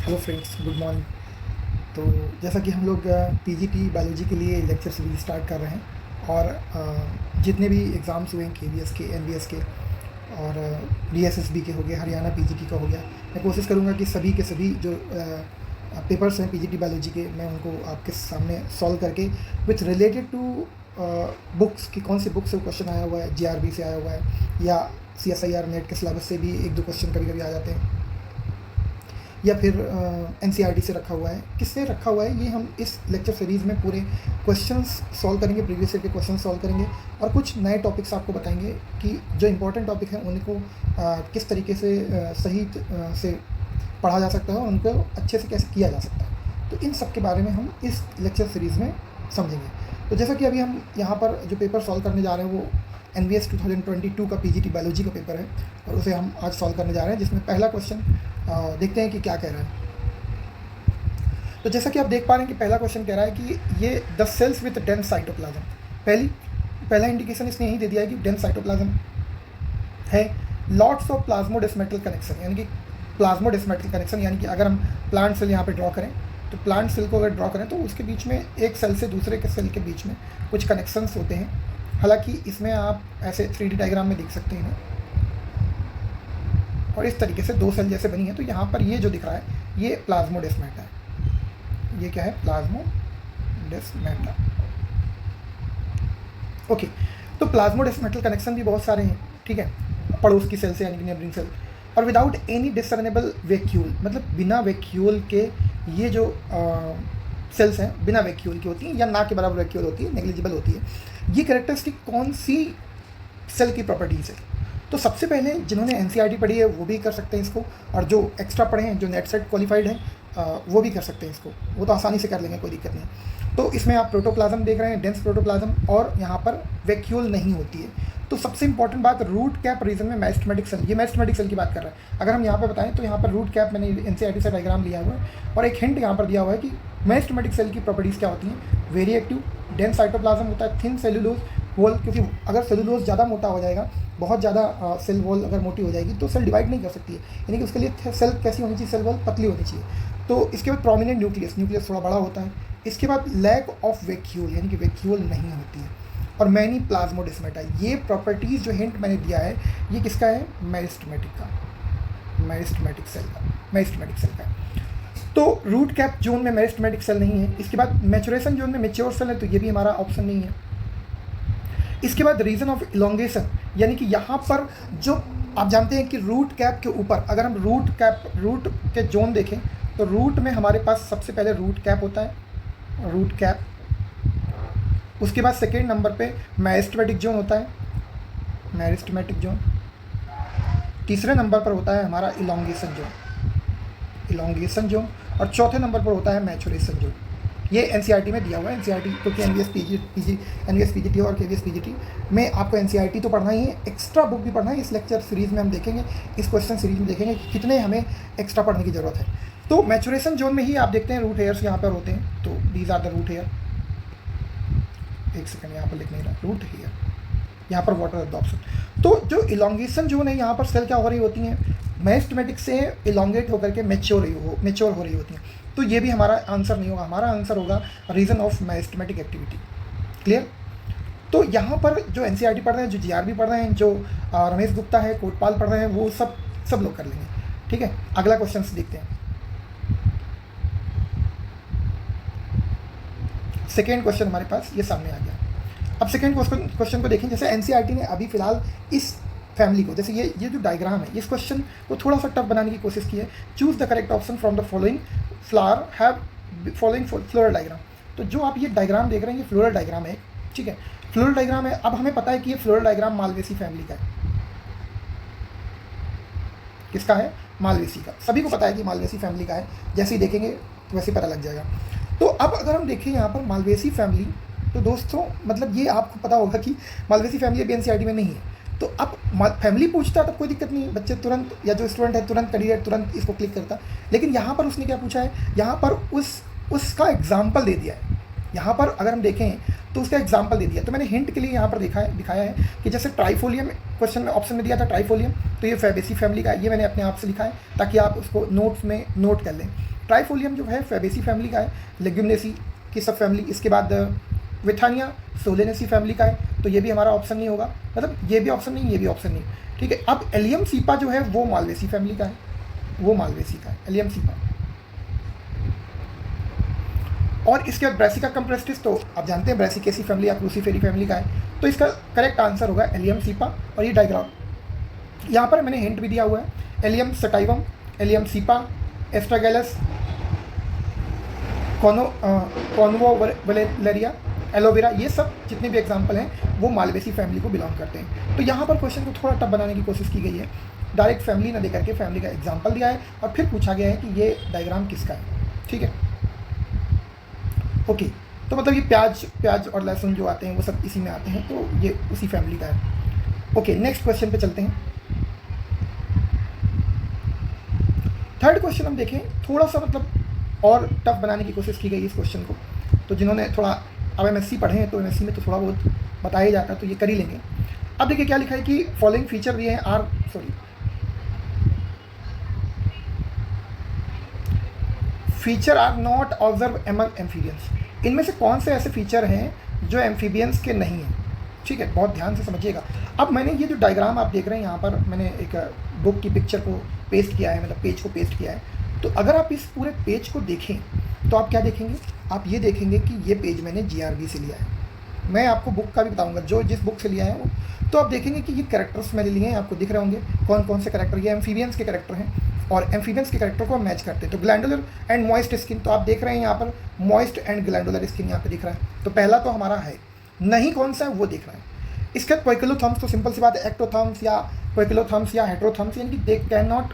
Hello friends, good morning. तो जैसा कि हम लोग पीजीटी बायोलॉजी के लिए लेक्चर सीरीज स्टार्ट कर रहे हैं और जितने भी एग्ज़ाम्स हुए हैं केवीएस के, एनवीएस के और डीएसएसबी के हो गए, हरियाणा पीजीटी का हो गया, मैं कोशिश करूँगा कि सभी के सभी जो पेपर्स हैं पीजीटी बायोलॉजी के, मैं उनको आपके सामने सॉल्व करके विथ रिलेटेड टू बुक्स की कौन सी बुक से क्वेश्चन आया हुआ है, जीआरबी से आया हुआ है या सीएसआईआर नेट के सिलेबस से भी एक दो क्वेश्चन कभी कभी आ जाते हैं, या फिर एनसीईआरटी से रखा हुआ है, किससे रखा हुआ है, ये हम इस लेक्चर सीरीज़ में पूरे क्वेश्चंस सॉल्व करेंगे, प्रीवियस ईयर के क्वेश्चन सॉल्व करेंगे और कुछ नए टॉपिक्स आपको बताएंगे कि जो इंपॉर्टेंट टॉपिक हैं उनको किस तरीके से सही से पढ़ा जा सकता है और उनको अच्छे से कैसे किया जा सकता है। तो इन सब के बारे में हम इस लेक्चर सीरीज़ में समझेंगे। तो जैसा कि अभी हम यहाँ पर जो पेपर सॉल्व करने जा रहे हैं वो एनवीएस 2022 का पीजीटी बायोलॉजी का पेपर है और उसे हम आज सॉल्व करने जा रहे हैं, जिसमें पहला क्वेश्चन देखते हैं कि क्या कह रहा है। तो जैसा कि आप देख पा रहे हैं कि पहला क्वेश्चन कह रहा है कि ये the sales with dense cytoplasm, पहला इंडिकेशन इसने यही दे दिया है कि डेंस साइटोप्लाज्म है। लॉट्स ऑफ प्लाज्मोडेस्मेटल कनेक्शन, यानी कि प्लाज्मोडेस्मेटल कनेक्शन, यानी कि अगर हम प्लांट सेल यहाँ पे ड्रॉ करें तो प्लांट सेल को अगर ड्रॉ करें तो उसके बीच में एक सेल से दूसरे के सेल के बीच में कुछ कनेक्शंस होते हैं। हालांकि इसमें आप ऐसे 3D डायग्राम में देख सकते हैं और इस तरीके से दो सेल जैसे बनी है। तो यहाँ पर ये जो दिख रहा है ये प्लाज्मोडेस्मेटा है। ये क्या है? प्लाज्मोडेस्मेटा। ओके, तो प्लाज्मोडेस्मेटल कनेक्शन भी बहुत सारे हैं, ठीक है, पड़ोस की सेल से यानी कि नेबरिंग सेल। और विदाउट एनी डिसर्नेबल वैक्यूल, मतलब बिना वैक्यूल के ये जो सेल्स हैं बिना वैक्यूल की होती हैं या ना के बराबर वैक्यूल होती है, नेग्लिजिबल होती है। ये कैरेक्टरिस्टिक कौन सी सेल की प्रॉपर्टीज़ है? तो सबसे पहले जिन्होंने एनसीईआरटी पढ़ी है वो भी कर सकते हैं इसको, और जो एक्स्ट्रा पढ़े हैं, जो नेट सेट क्वालिफाइड हैं, वो भी कर सकते हैं इसको, वो तो आसानी से कर लेंगे, कोई दिक्कत नहीं। तो इसमें आप प्रोटोप्लाज्म देख रहे हैं, डेंस प्रोटोप्लाज्म, और यहाँ पर वैक्यूल नहीं होती है। तो सबसे इंपॉर्टेंट बात, रूट कैप रीजन में मेरिस्टेमेटिक सेल, ये मेरिस्टेमेटिक सेल की बात कर रहा है। अगर हम यहाँ पे बताएं तो यहाँ पर रूट कैप, मैंने एनसीईआरटी से डायग्राम लिया हुआ है और एक हिंट यहाँ पर दिया हुआ है कि मेरिस्टेमेटिक सेल की प्रॉपर्टीज़ क्या होती हैं। वेरी एक्टिव, डेंस साइटोप्लाज्म होता है, थिन सेलुलोज वॉल, क्योंकि अगर सेलुलोज ज़्यादा मोटा हो जाएगा, बहुत ज़्यादा सेल वॉल अगर मोटी हो जाएगी तो सेल डिवाइड नहीं कर सकती है, यानी कि उसके लिए सेल कैसी होनी चाहिए? सेल वॉल पतली होनी चाहिए। तो इसके बाद प्रोमिनेंट न्यूक्लियस थोड़ा बड़ा होता है। इसके बाद लैक ऑफ वैक्यूल, यानी कि वैक्यूल नहीं होती है, और मैनी प्लाज्मोडेस्मेटा। ये प्रॉपर्टीज़ जो हिंट मैंने दिया है ये किसका है? मेरिस्टेमेटिक का, मेरिस्टेमेटिक सेल का। तो रूट कैप जोन में मेरिस्टेमेटिक सेल नहीं है। इसके बाद मैचुरेशन जोन में मैच्योर सेल है, तो ये भी हमारा ऑप्शन नहीं है। इसके बाद रीजन ऑफ इलोंगेशन, यानी कि यहाँ पर जो आप जानते हैं कि रूट कैप के ऊपर अगर हम रूट के जोन देखें तो रूट में हमारे पास सबसे पहले रूट कैप होता है, रूट कैप। उसके बाद सेकेंड नंबर पे मेरिस्टेमेटिक जोन होता है, मेरिस्टेमेटिक जोन। तीसरे नंबर पर होता है हमारा इलोंगेशन जोन, और चौथे नंबर पर होता है मैचुरेशन जोन। ये एनसीईआरटी में दिया हुआ है। एनसीईआरटी, क्योंकि एनवीएस पीजीटी और केवीएस पीजीटी में आपको एनसीईआरटी तो पढ़ना ही है, एक्स्ट्रा बुक भी पढ़ना है। इस लेक्चर सीरीज़ में हम देखेंगे, इस क्वेश्चन सीरीज में देखेंगे कि कितने हमें एक्स्ट्रा पढ़ने की ज़रूरत है। तो मैचुरेशन जोन में ही आप देखते हैं रूट हेयर्स यहाँ पर होते हैं, तो these are the root hair. एक सेकंड, यहाँ पर लिख नहीं रहा, रूट हेयर, यहाँ पर वाटर एब्जॉर्प्शन। तो जो इलोंगेशन जोन है, यहाँ पर सेल क्या हो रही होती हैं? मेरिस्टेमेटिक से इलोंगेट होकर के मैच्योर हो रही होती हैं। तो ये भी हमारा आंसर नहीं होगा, हमारा आंसर होगा region of meristematic activity. Clear? तो यहाँ पर जो एनसीईआरटी पढ़ रहे हैं, जो जीआरबी पढ़ रहे हैं, जो रमेश गुप्ता है, कोटपाल पढ़ रहे हैं, वो सब लोग कर लेंगे, ठीक है। अगला क्वेश्चन देखते हैं। सेकेंड क्वेश्चन हमारे पास ये सामने आ गया। अब सेकेंड क्वेश्चन को देखें। जैसे एनसीईआरटी ने अभी फिलहाल इस फैमिली को, जैसे ये जो डायग्राम है, इस क्वेश्चन को थोड़ा सा टफ बनाने की कोशिश की है। Choose the correct option from the following flower have following floral diagram. तो जो आप ये डायग्राम देख रहे हैं ये फ्लोरल डायग्राम है, ठीक है, फ्लोरल डायग्राम है। अब हमें पता है कि ये फ्लोरल डायग्राम मालवेसी फैमिली का है। किसका है? मालवेसी का। सभी को पता है कि मालवेसी फैमिली का है, जैसे ही देखेंगे वैसे पता लग जाएगा। तो अब अगर हम देखें यहाँ पर मालवेसी फैमिली, तो दोस्तों मतलब ये आपको पता होगा कि मालवेसी फैमिली अभी एनसीईआरटी में नहीं है। तो अब फैमिली पूछता है तब कोई दिक्कत नहीं है, बच्चे तुरंत, या जो स्टूडेंट है तुरंत करियर, तुरंत इसको क्लिक करता। लेकिन यहाँ पर उसने क्या पूछा है? यहाँ पर उसका एग्जाम्पल दे दिया है। यहाँ पर अगर हम देखें तो उसका एग्जाम्पल दे दिया। तो मैंने हिंट के लिए यहाँ पर दिखाया है कि जैसे ट्राइफोलियम क्वेश्चन में ऑप्शन में दिया था ट्राइफोलियम, तो ये फैबेसी फैमिली का, ये मैंने अपने आप से लिखा है ताकि आप उसको नोट्स में नोट कर लें। ट्राइफोलियम जो है फैबेसी फैमिली का है, लेग्यूमिनेसी की सब फैमिली। इसके बाद विथानिया सोलेनेसी फैमिली का है, तो ये भी हमारा ऑप्शन नहीं होगा, मतलब ये भी ऑप्शन नहीं, ये भी ऑप्शन नहीं, ठीक है। अब एलियम सीपा जो है वो मालवेसी फैमिली का है, वो मालवेसी का है एलियम सीपा। और इसके बाद ब्रासिका कंप्रेस्टिस, तो आप जानते हैं ब्रासिकेसी फैमिली या क्रूसीफेरी फैमिली का है, तो इसका करेक्ट आंसर होगा एलियम सीपा। और ये डायग्राम यहाँ पर मैंने हिंट भी दिया हुआ है, Allium sativum, Allium cepa, Astragalus, Convallaria, aloe, vera सब जितने भी एग्जाम्पल हैं वो मालवेसी फैमिली को बिलोंग करते हैं। तो यहाँ पर क्वेश्चन को थोड़ा टफ बनाने की कोशिश की गई है, डायरेक्ट फैमिली ना देकर के फैमिली का एग्जाम्पल दिया है और फिर पूछा गया है कि ये डायग्राम किसका है, ठीक है। ओके, तो मतलब ये प्याज और लहसुन जो आते हैं वो सब इसी में आते हैं, तो ये उसी फैमिली का है। ओके, नेक्स्ट क्वेश्चन पे चलते हैं। थर्ड क्वेश्चन हम देखें, थोड़ा सा मतलब और टफ बनाने की कोशिश की गई इस क्वेश्चन को, तो जिन्होंने थोड़ा अब MSc पढ़े हैं तो MSc में तो थोड़ा बहुत बताया जाता है, तो ये कर ही लेंगे। अब देखिए क्या लिखा है कि फॉलोइंग फीचर दिए हैं feature are not observe among amphibians. इनमें से कौन से ऐसे फीचर हैं जो एम्फीबियंस के नहीं हैं, ठीक है, बहुत ध्यान से समझिएगा। अब मैंने ये जो डायग्राम आप देख रहे हैं यहाँ पर, मैंने एक बुक की पिक्चर को पेस्ट किया है, मतलब पेज को पेस्ट किया है। तो अगर आप इस पूरे पेज को देखें तो आप क्या देखेंगे, आप ये देखेंगे कि ये पेज मैंने GRB से लिया है। मैं आपको बुक का भी बताऊंगा जो जिस बुक से लिया है वो, तो आप देखेंगे कि ये कैरेक्टर्स मैंने लिए हैं, आपको दिख रहे होंगे कौन कौन से कैरेक्टर, ये एम्फीबियंस के कैरेक्टर हैं और एम्फीबियंस के कैरेक्टर को हम मैच करते हैं। तो ग्लैंडुलर एंड मॉइस्ट स्किन, तो आप देख रहे हैं यहाँ पर मॉइस्ट एंड ग्लैंडुलर स्किन यहाँ पे दिख रहा है, तो पहला तो हमारा है, नहीं कौन सा है वो देख रहे हैं। इसके बाद पोइकिलोथर्म्स, तो सिंपल सी बात है, एक्टोथर्म्स या पोइकिलोथर्म्स या हेट्रोथर्म्स, यानी कि they can not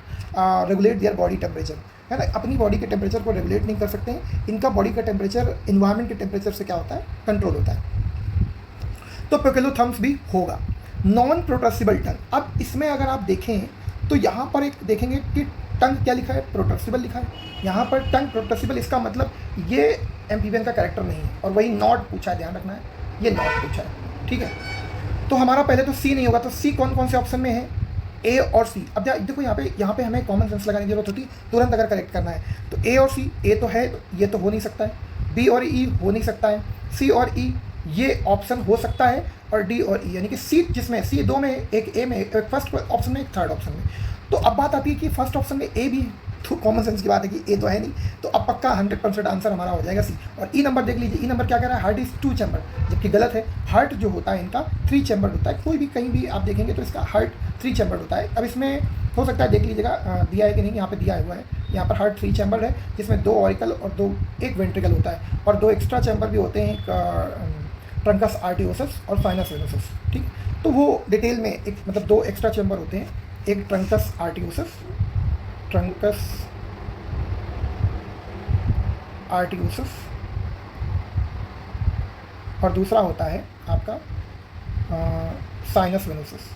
regulate their body temperature, है ना, अपनी बॉडी के टेम्परेचर को रेगुलेट नहीं कर सकते हैं। इनका बॉडी का टेम्परेचर इन्वायरमेंट के टेम्परेचर से क्या होता है, कंट्रोल होता है, तो पोइकिलोथर्म्स भी होगा। नॉन प्रोट्रसिबल टंग, अब इसमें अगर आप देखें तो यहाँ पर एक देखेंगे कि टंग क्या लिखा है, प्रोट्रसिबल लिखा है, यहाँ पर टंग प्रोट्रसिबल, इसका मतलब ये एम्फीबियन का कैरेक्टर नहीं है। और वही नॉट पूछा है, ध्यान रखना है, ये नॉट पूछा है, ठीक है। तो हमारा पहले तो सी नहीं होगा, तो सी कौन कौन से ऑप्शन में है, ए और सी। अब देखो यहाँ पे हमें कॉमन सेंस लगाने की जरूरत होती है तुरंत अगर करेक्ट करना है, तो ए और सी, ए तो है, ये तो हो नहीं सकता है, बी और ई हो नहीं सकता है, सी और ई ये ऑप्शन हो सकता है, और डी और ई, यानी कि सी जिसमें सी दो में, एक ए में, एक फर्स्ट ऑप्शन में, एक थर्ड ऑप्शन में। तो अब बात आती है कि फर्स्ट ऑप्शन में ए भी, तो कॉमन सेंस की बात है कि ए तो है नहीं, तो अब पक्का 100% आंसर हमारा हो जाएगा सी। और ई नंबर देख लीजिए, ई नंबर क्या कह रहा है, हार्ट इज़ 2 चैम्बर, जबकि गलत है, हार्ट जो होता है इनका 3 चैम्बर होता है। कोई भी कहीं भी आप देखेंगे तो इसका हार्ट 3 चैम्बर होता है। अब इसमें हो सकता है देख लीजिएगा दिया है कि नहीं, यहाँ पे दिया हुआ है, यहाँ पर हार्ट 3 चैम्बर है, जिसमें 2 ऑरिकल और एक वेंट्रिकल होता है, और 2 एक्स्ट्रा चैम्बर भी होते हैं, एक ट्रंकस आर्टियोसस और साइनस वेनोसस, ठीक। तो वो डिटेल में एक मतलब 2 एक्स्ट्रा चैम्बर होते हैं, एक ट्रंकस आर्टियोसस और दूसरा होता है आपका साइनस वेनोसस,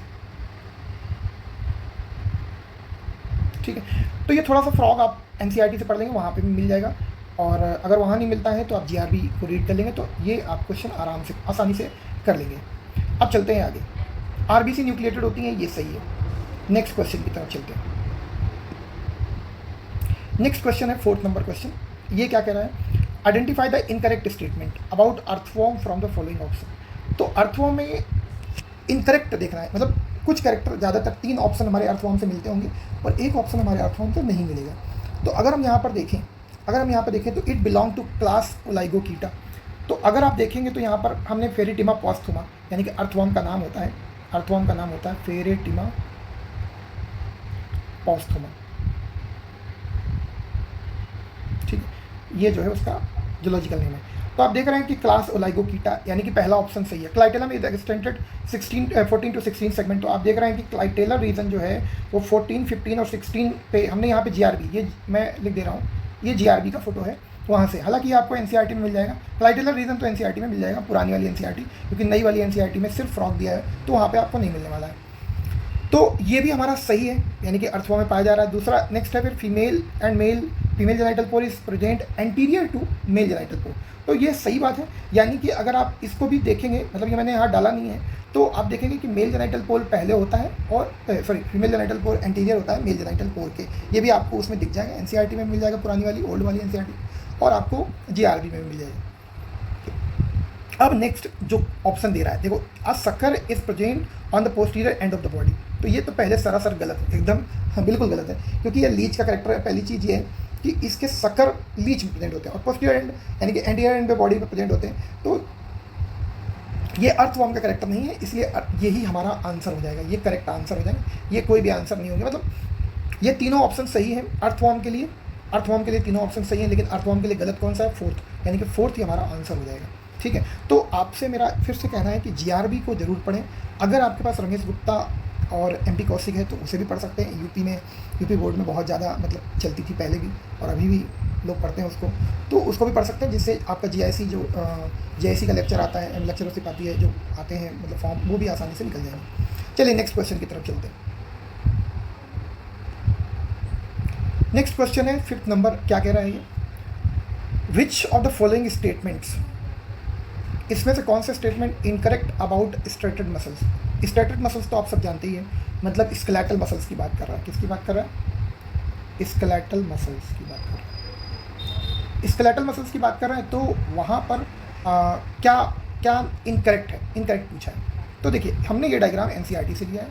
ठीक है। तो ये थोड़ा सा फ्रॉग आप NCERT से पढ़ लेंगे, वहाँ पे भी मिल जाएगा, और अगर वहाँ नहीं मिलता है तो आप GRB को रीड कर लेंगे, तो ये आप क्वेश्चन आसानी से कर लेंगे। अब चलते हैं आगे, RBC न्यूक्लिएटेड होती हैं, ये सही है। नेक्स्ट क्वेश्चन की तरफ चलते हैं। नेक्स्ट क्वेश्चन है 4th नंबर क्वेश्चन, ये क्या कह रहा है, identify the incorrect statement about earthworm from the following option. तो अर्थवॉर्म में इनकरेक्ट देखना है, मतलब कुछ कैरेक्टर, ज़्यादातर 3 ऑप्शन हमारे अर्थवॉर्म से मिलते होंगे और एक ऑप्शन हमारे अर्थवॉर्म से नहीं मिलेगा। तो अगर हम यहाँ पर देखें तो इट बिलोंग टू क्लास ओलाइगोकीटा। तो अगर आप देखेंगे तो यहाँ पर हमने फेरेटिमा पॉस्थुमा, यानी कि अर्थवॉर्म का नाम होता है फेरेटिमा पॉस्थुमा, ठीक है, ये जो है उसका जूलॉजिकल नेम है। तो आप देख रहे हैं कि क्लास ओलाइगोकीटा, यानी कि पहला ऑप्शन सही है। Clitellum is extended 14 to 16 segment. तो आप देख रहे हैं कि क्लाइटेलर रीजन जो है वो 14, 15 और 16 पे, हमने यहाँ पे GRB, ये मैं लिख दे रहा हूँ, ये GRB का फोटो है वहाँ से। हालांकि आपको NCERT में मिल जाएगा, क्लाइटेलर रीजन तो NCERT में मिल जाएगा, पुरानी वाली NCERT, क्योंकि नई वाली NCERT में सिर्फ फ्रॉग दिया है, तो वहाँ पर आपको नहीं मिलने वाला है। तो ये भी हमारा सही है, यानी कि अर्थफॉर्म में पाया जा रहा है। दूसरा नेक्स्ट है फिर female genital pore is present anterior to male genital pore. तो ये सही बात है, यानी कि अगर आप इसको भी देखेंगे, मतलब ये मैंने यहाँ डाला नहीं है, तो आप देखेंगे कि मेल जेनाइटल पोर पहले होता है और फीमेल जेनाइटल पोर एंटीरियर होता है मेल जेनाइटल पोर के। ये भी आपको उसमें दिख जाएगा, एनसीईआरटी में मिल जाएगा, पुरानी वाली ओल्ड वाली एनसीईआरटी, और आपको जीआरबी में मिल जाएगा। अब नेक्स्ट जो ऑप्शन दे रहा है, देखो, a sucker is present on the posterior end of the body. तो ये तो पहले सरासर गलत है, एकदम बिल्कुल गलत है, क्योंकि ये लीच का करेक्टर है। पहली चीज़ ये है कि इसके सकर लीच में प्रेजेंट होते हैं और पोस्टीरियर एंड यानी कि एंटीरियर एंड पे बॉडी में प्रेजेंट होते हैं। तो ये अर्थवॉर्म का करेक्टर नहीं है, इसलिए यही हमारा आंसर हो जाएगा, ये करेक्ट आंसर हो जाएगा, ये कोई भी आंसर नहीं होगा। मतलब ये तीनों ऑप्शन सही है अर्थवॉर्म के लिए, तीनों ऑप्शन सही हैं, लेकिन अर्थवॉर्म के लिए गलत कौन सा है? फोर्थ, यानी कि फोर्थ ही हमारा आंसर हो जाएगा। ठीक है, तो आपसे मेरा फिर से कहना है कि जीआरबी को जरूर पढ़ें। अगर आपके पास रमेश गुप्ता और एमपी कौशिक है तो उसे भी पढ़ सकते हैं। यूपी बोर्ड में बहुत ज़्यादा मतलब चलती थी पहले भी, और अभी भी लोग पढ़ते हैं उसको, तो उसको भी पढ़ सकते हैं, जिससे आपका जीआईसी का लेक्चर आता है, लेक्चर उससे पाती है जो आते हैं, मतलब फॉर्म, वो भी आसानी से निकल जाएंगे। चलिए नेक्स्ट क्वेश्चन की तरफ चलते हैं। नेक्स्ट क्वेश्चन है 5th नंबर, क्या कह रहा है ये? विच ऑफ द फॉलोइंग स्टेटमेंट्स, इसमें से कौन से statement incorrect about striated muscles? Striated muscles तो आप सब जानते ही हैं, मतलब स्केलेटल मसल्स की बात कर रहा है। किसकी बात कर रहा है? स्केलेटल मसल्स की बात कर रहा है। स्केलेटल मसल्स की बात कर रहे हैं, तो वहाँ पर क्या इनकरेक्ट है, इनकरेक्ट पूछा है। तो देखिए, हमने ये डायग्राम एनसीईआरटी से लिया है,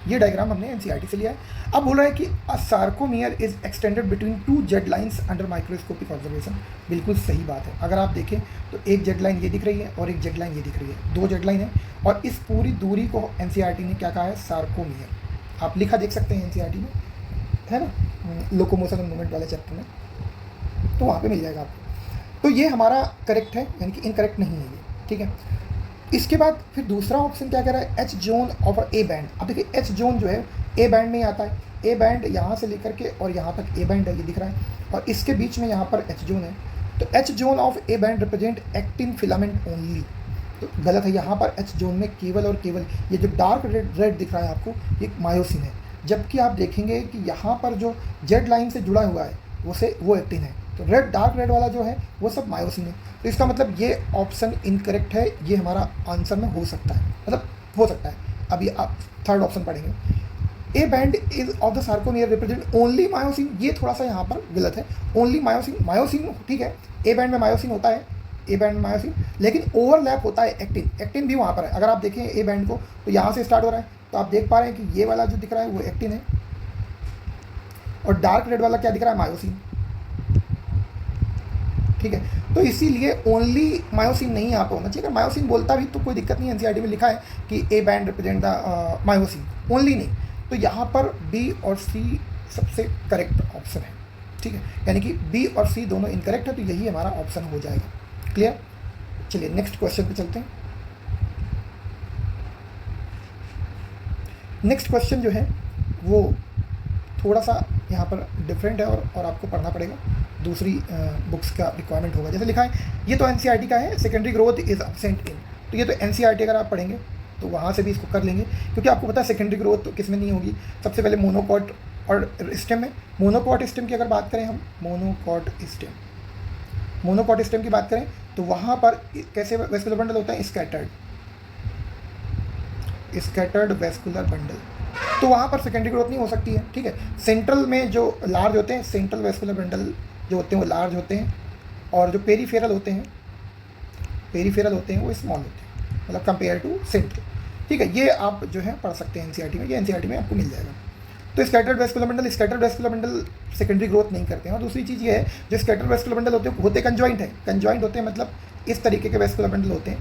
ये डायग्राम हमने एनसीईआरटी से लिया है। अब बोल रहा है कि a sarcomere is extended between 2 Z lines under microscopic observation. बिल्कुल सही बात है। अगर आप देखें तो एक जेड लाइन ये दिख रही है और एक जेड लाइन ये दिख रही है, 2 जेड लाइन है, और इस पूरी दूरी को एनसीईआरटी ने क्या कहा है? सार्कोमियर। आप लिखा देख सकते हैं एनसीईआरटी में, है ना, लोकोमोशन एंड मूवमेंट वाले चैप्टर में, तो वहाँ पे मिल जाएगा आपको। तो ये हमारा करेक्ट है, यानी कि इनकरेक्ट नहीं है ये। ठीक है, इसके बाद फिर दूसरा ऑप्शन क्या कह रहा है? H zone of A band. अब देखिए, एच जोन जो है ए बैंड में ही आता है। ए बैंड यहाँ से लेकर के और यहाँ तक ए बैंड है, ये दिख रहा है, और इसके बीच में यहाँ पर एच जोन है। तो H zone of A band represent actin filament only. तो गलत है, यहाँ पर एच जोन में केवल और केवल ये जो डार्क रेड दिख रहा है आपको, ये मायोसिन है। जबकि आप देखेंगे कि यहाँ पर जो जेड लाइन से जुड़ा हुआ है वो एक्टिन है। तो डार्क रेड वाला जो है वो सब मायोसिन है। तो इसका मतलब ये ऑप्शन इनकरेक्ट है, ये हमारा आंसर में हो सकता है, मतलब हो सकता है। अभी आप थर्ड ऑप्शन पढ़ेंगे। A band is of the sarcomere represent only myosin, ये थोड़ा सा यहाँ पर गलत है। ओनली मायोसिन ठीक है, ए बैंड में मायोसिन होता है, ए बैंड में मायोसिन, लेकिन ओवरलैप होता है एक्टिन भी वहाँ पर है। अगर आप देखें ए बैंड को, तो यहाँ से स्टार्ट हो रहा है, तो आप देख पा रहे हैं कि ये वाला जो दिख रहा है वो एक्टिन है, और डार्क रेड वाला क्या दिख रहा है? मायोसिन। ठीक है, तो इसीलिए ओनली मायोसिन नहीं यहाँ पे होना चाहिए। अगर मायोसिन बोलता भी तो कोई दिक्कत नहीं, एनसीईआरटी में लिखा है कि A band represent the myosin, only नहीं। तो यहाँ पर बी और सी सबसे करेक्ट ऑप्शन है। ठीक है, यानी कि बी और सी दोनों इनकरेक्ट है, तो यही हमारा ऑप्शन हो जाएगा। क्लियर? चलिए नेक्स्ट क्वेश्चन पे चलते हैं। नेक्स्ट क्वेश्चन जो है वो थोड़ा सा यहाँ पर डिफरेंट है, और आपको पढ़ना पड़ेगा, दूसरी बुक्स का रिक्वायरमेंट होगा। जैसे लिखा है, ये तो एनसीईआरटी का है, secondary growth is absent in. तो ये तो एनसीईआरटी अगर आप पढ़ेंगे तो वहाँ से भी इसको कर लेंगे, क्योंकि आपको पता है सेकेंडरी ग्रोथ तो किस में नहीं होगी। सबसे पहले मोनोकॉट और स्टेम में। मोनोकॉट स्टेम की अगर बात करें हम, मोनोकॉट स्टेम की बात करें, तो वहाँ पर कैसे वेस्कुलर बंडल होता है? Scattered vascular bundle. तो वहाँ पर सेकेंडरी ग्रोथ नहीं हो सकती है। ठीक है, सेंट्रल में जो लार्ज होते हैं, सेंट्रल वेस्कुलर बंडल जो होते हैं वो लार्ज होते हैं, और जो पेरीफेरल होते हैं वो स्मॉल होते हैं, मतलब कंपेयर टू सेंट्रल। ठीक है, ये आप जो है पढ़ सकते हैं एनसीईआरटी में, ये एनसीईआरटी में आपको मिल जाएगा। तो scattered vascular bundle secondary growth नहीं करते हैं। और दूसरी चीज़ ये है, जो स्कैटर्ड वेस्कुलर बंडल होते कंजॉइंट होते हैं, मतलब इस तरीके के वेस्कुलर बंडल होते हैं।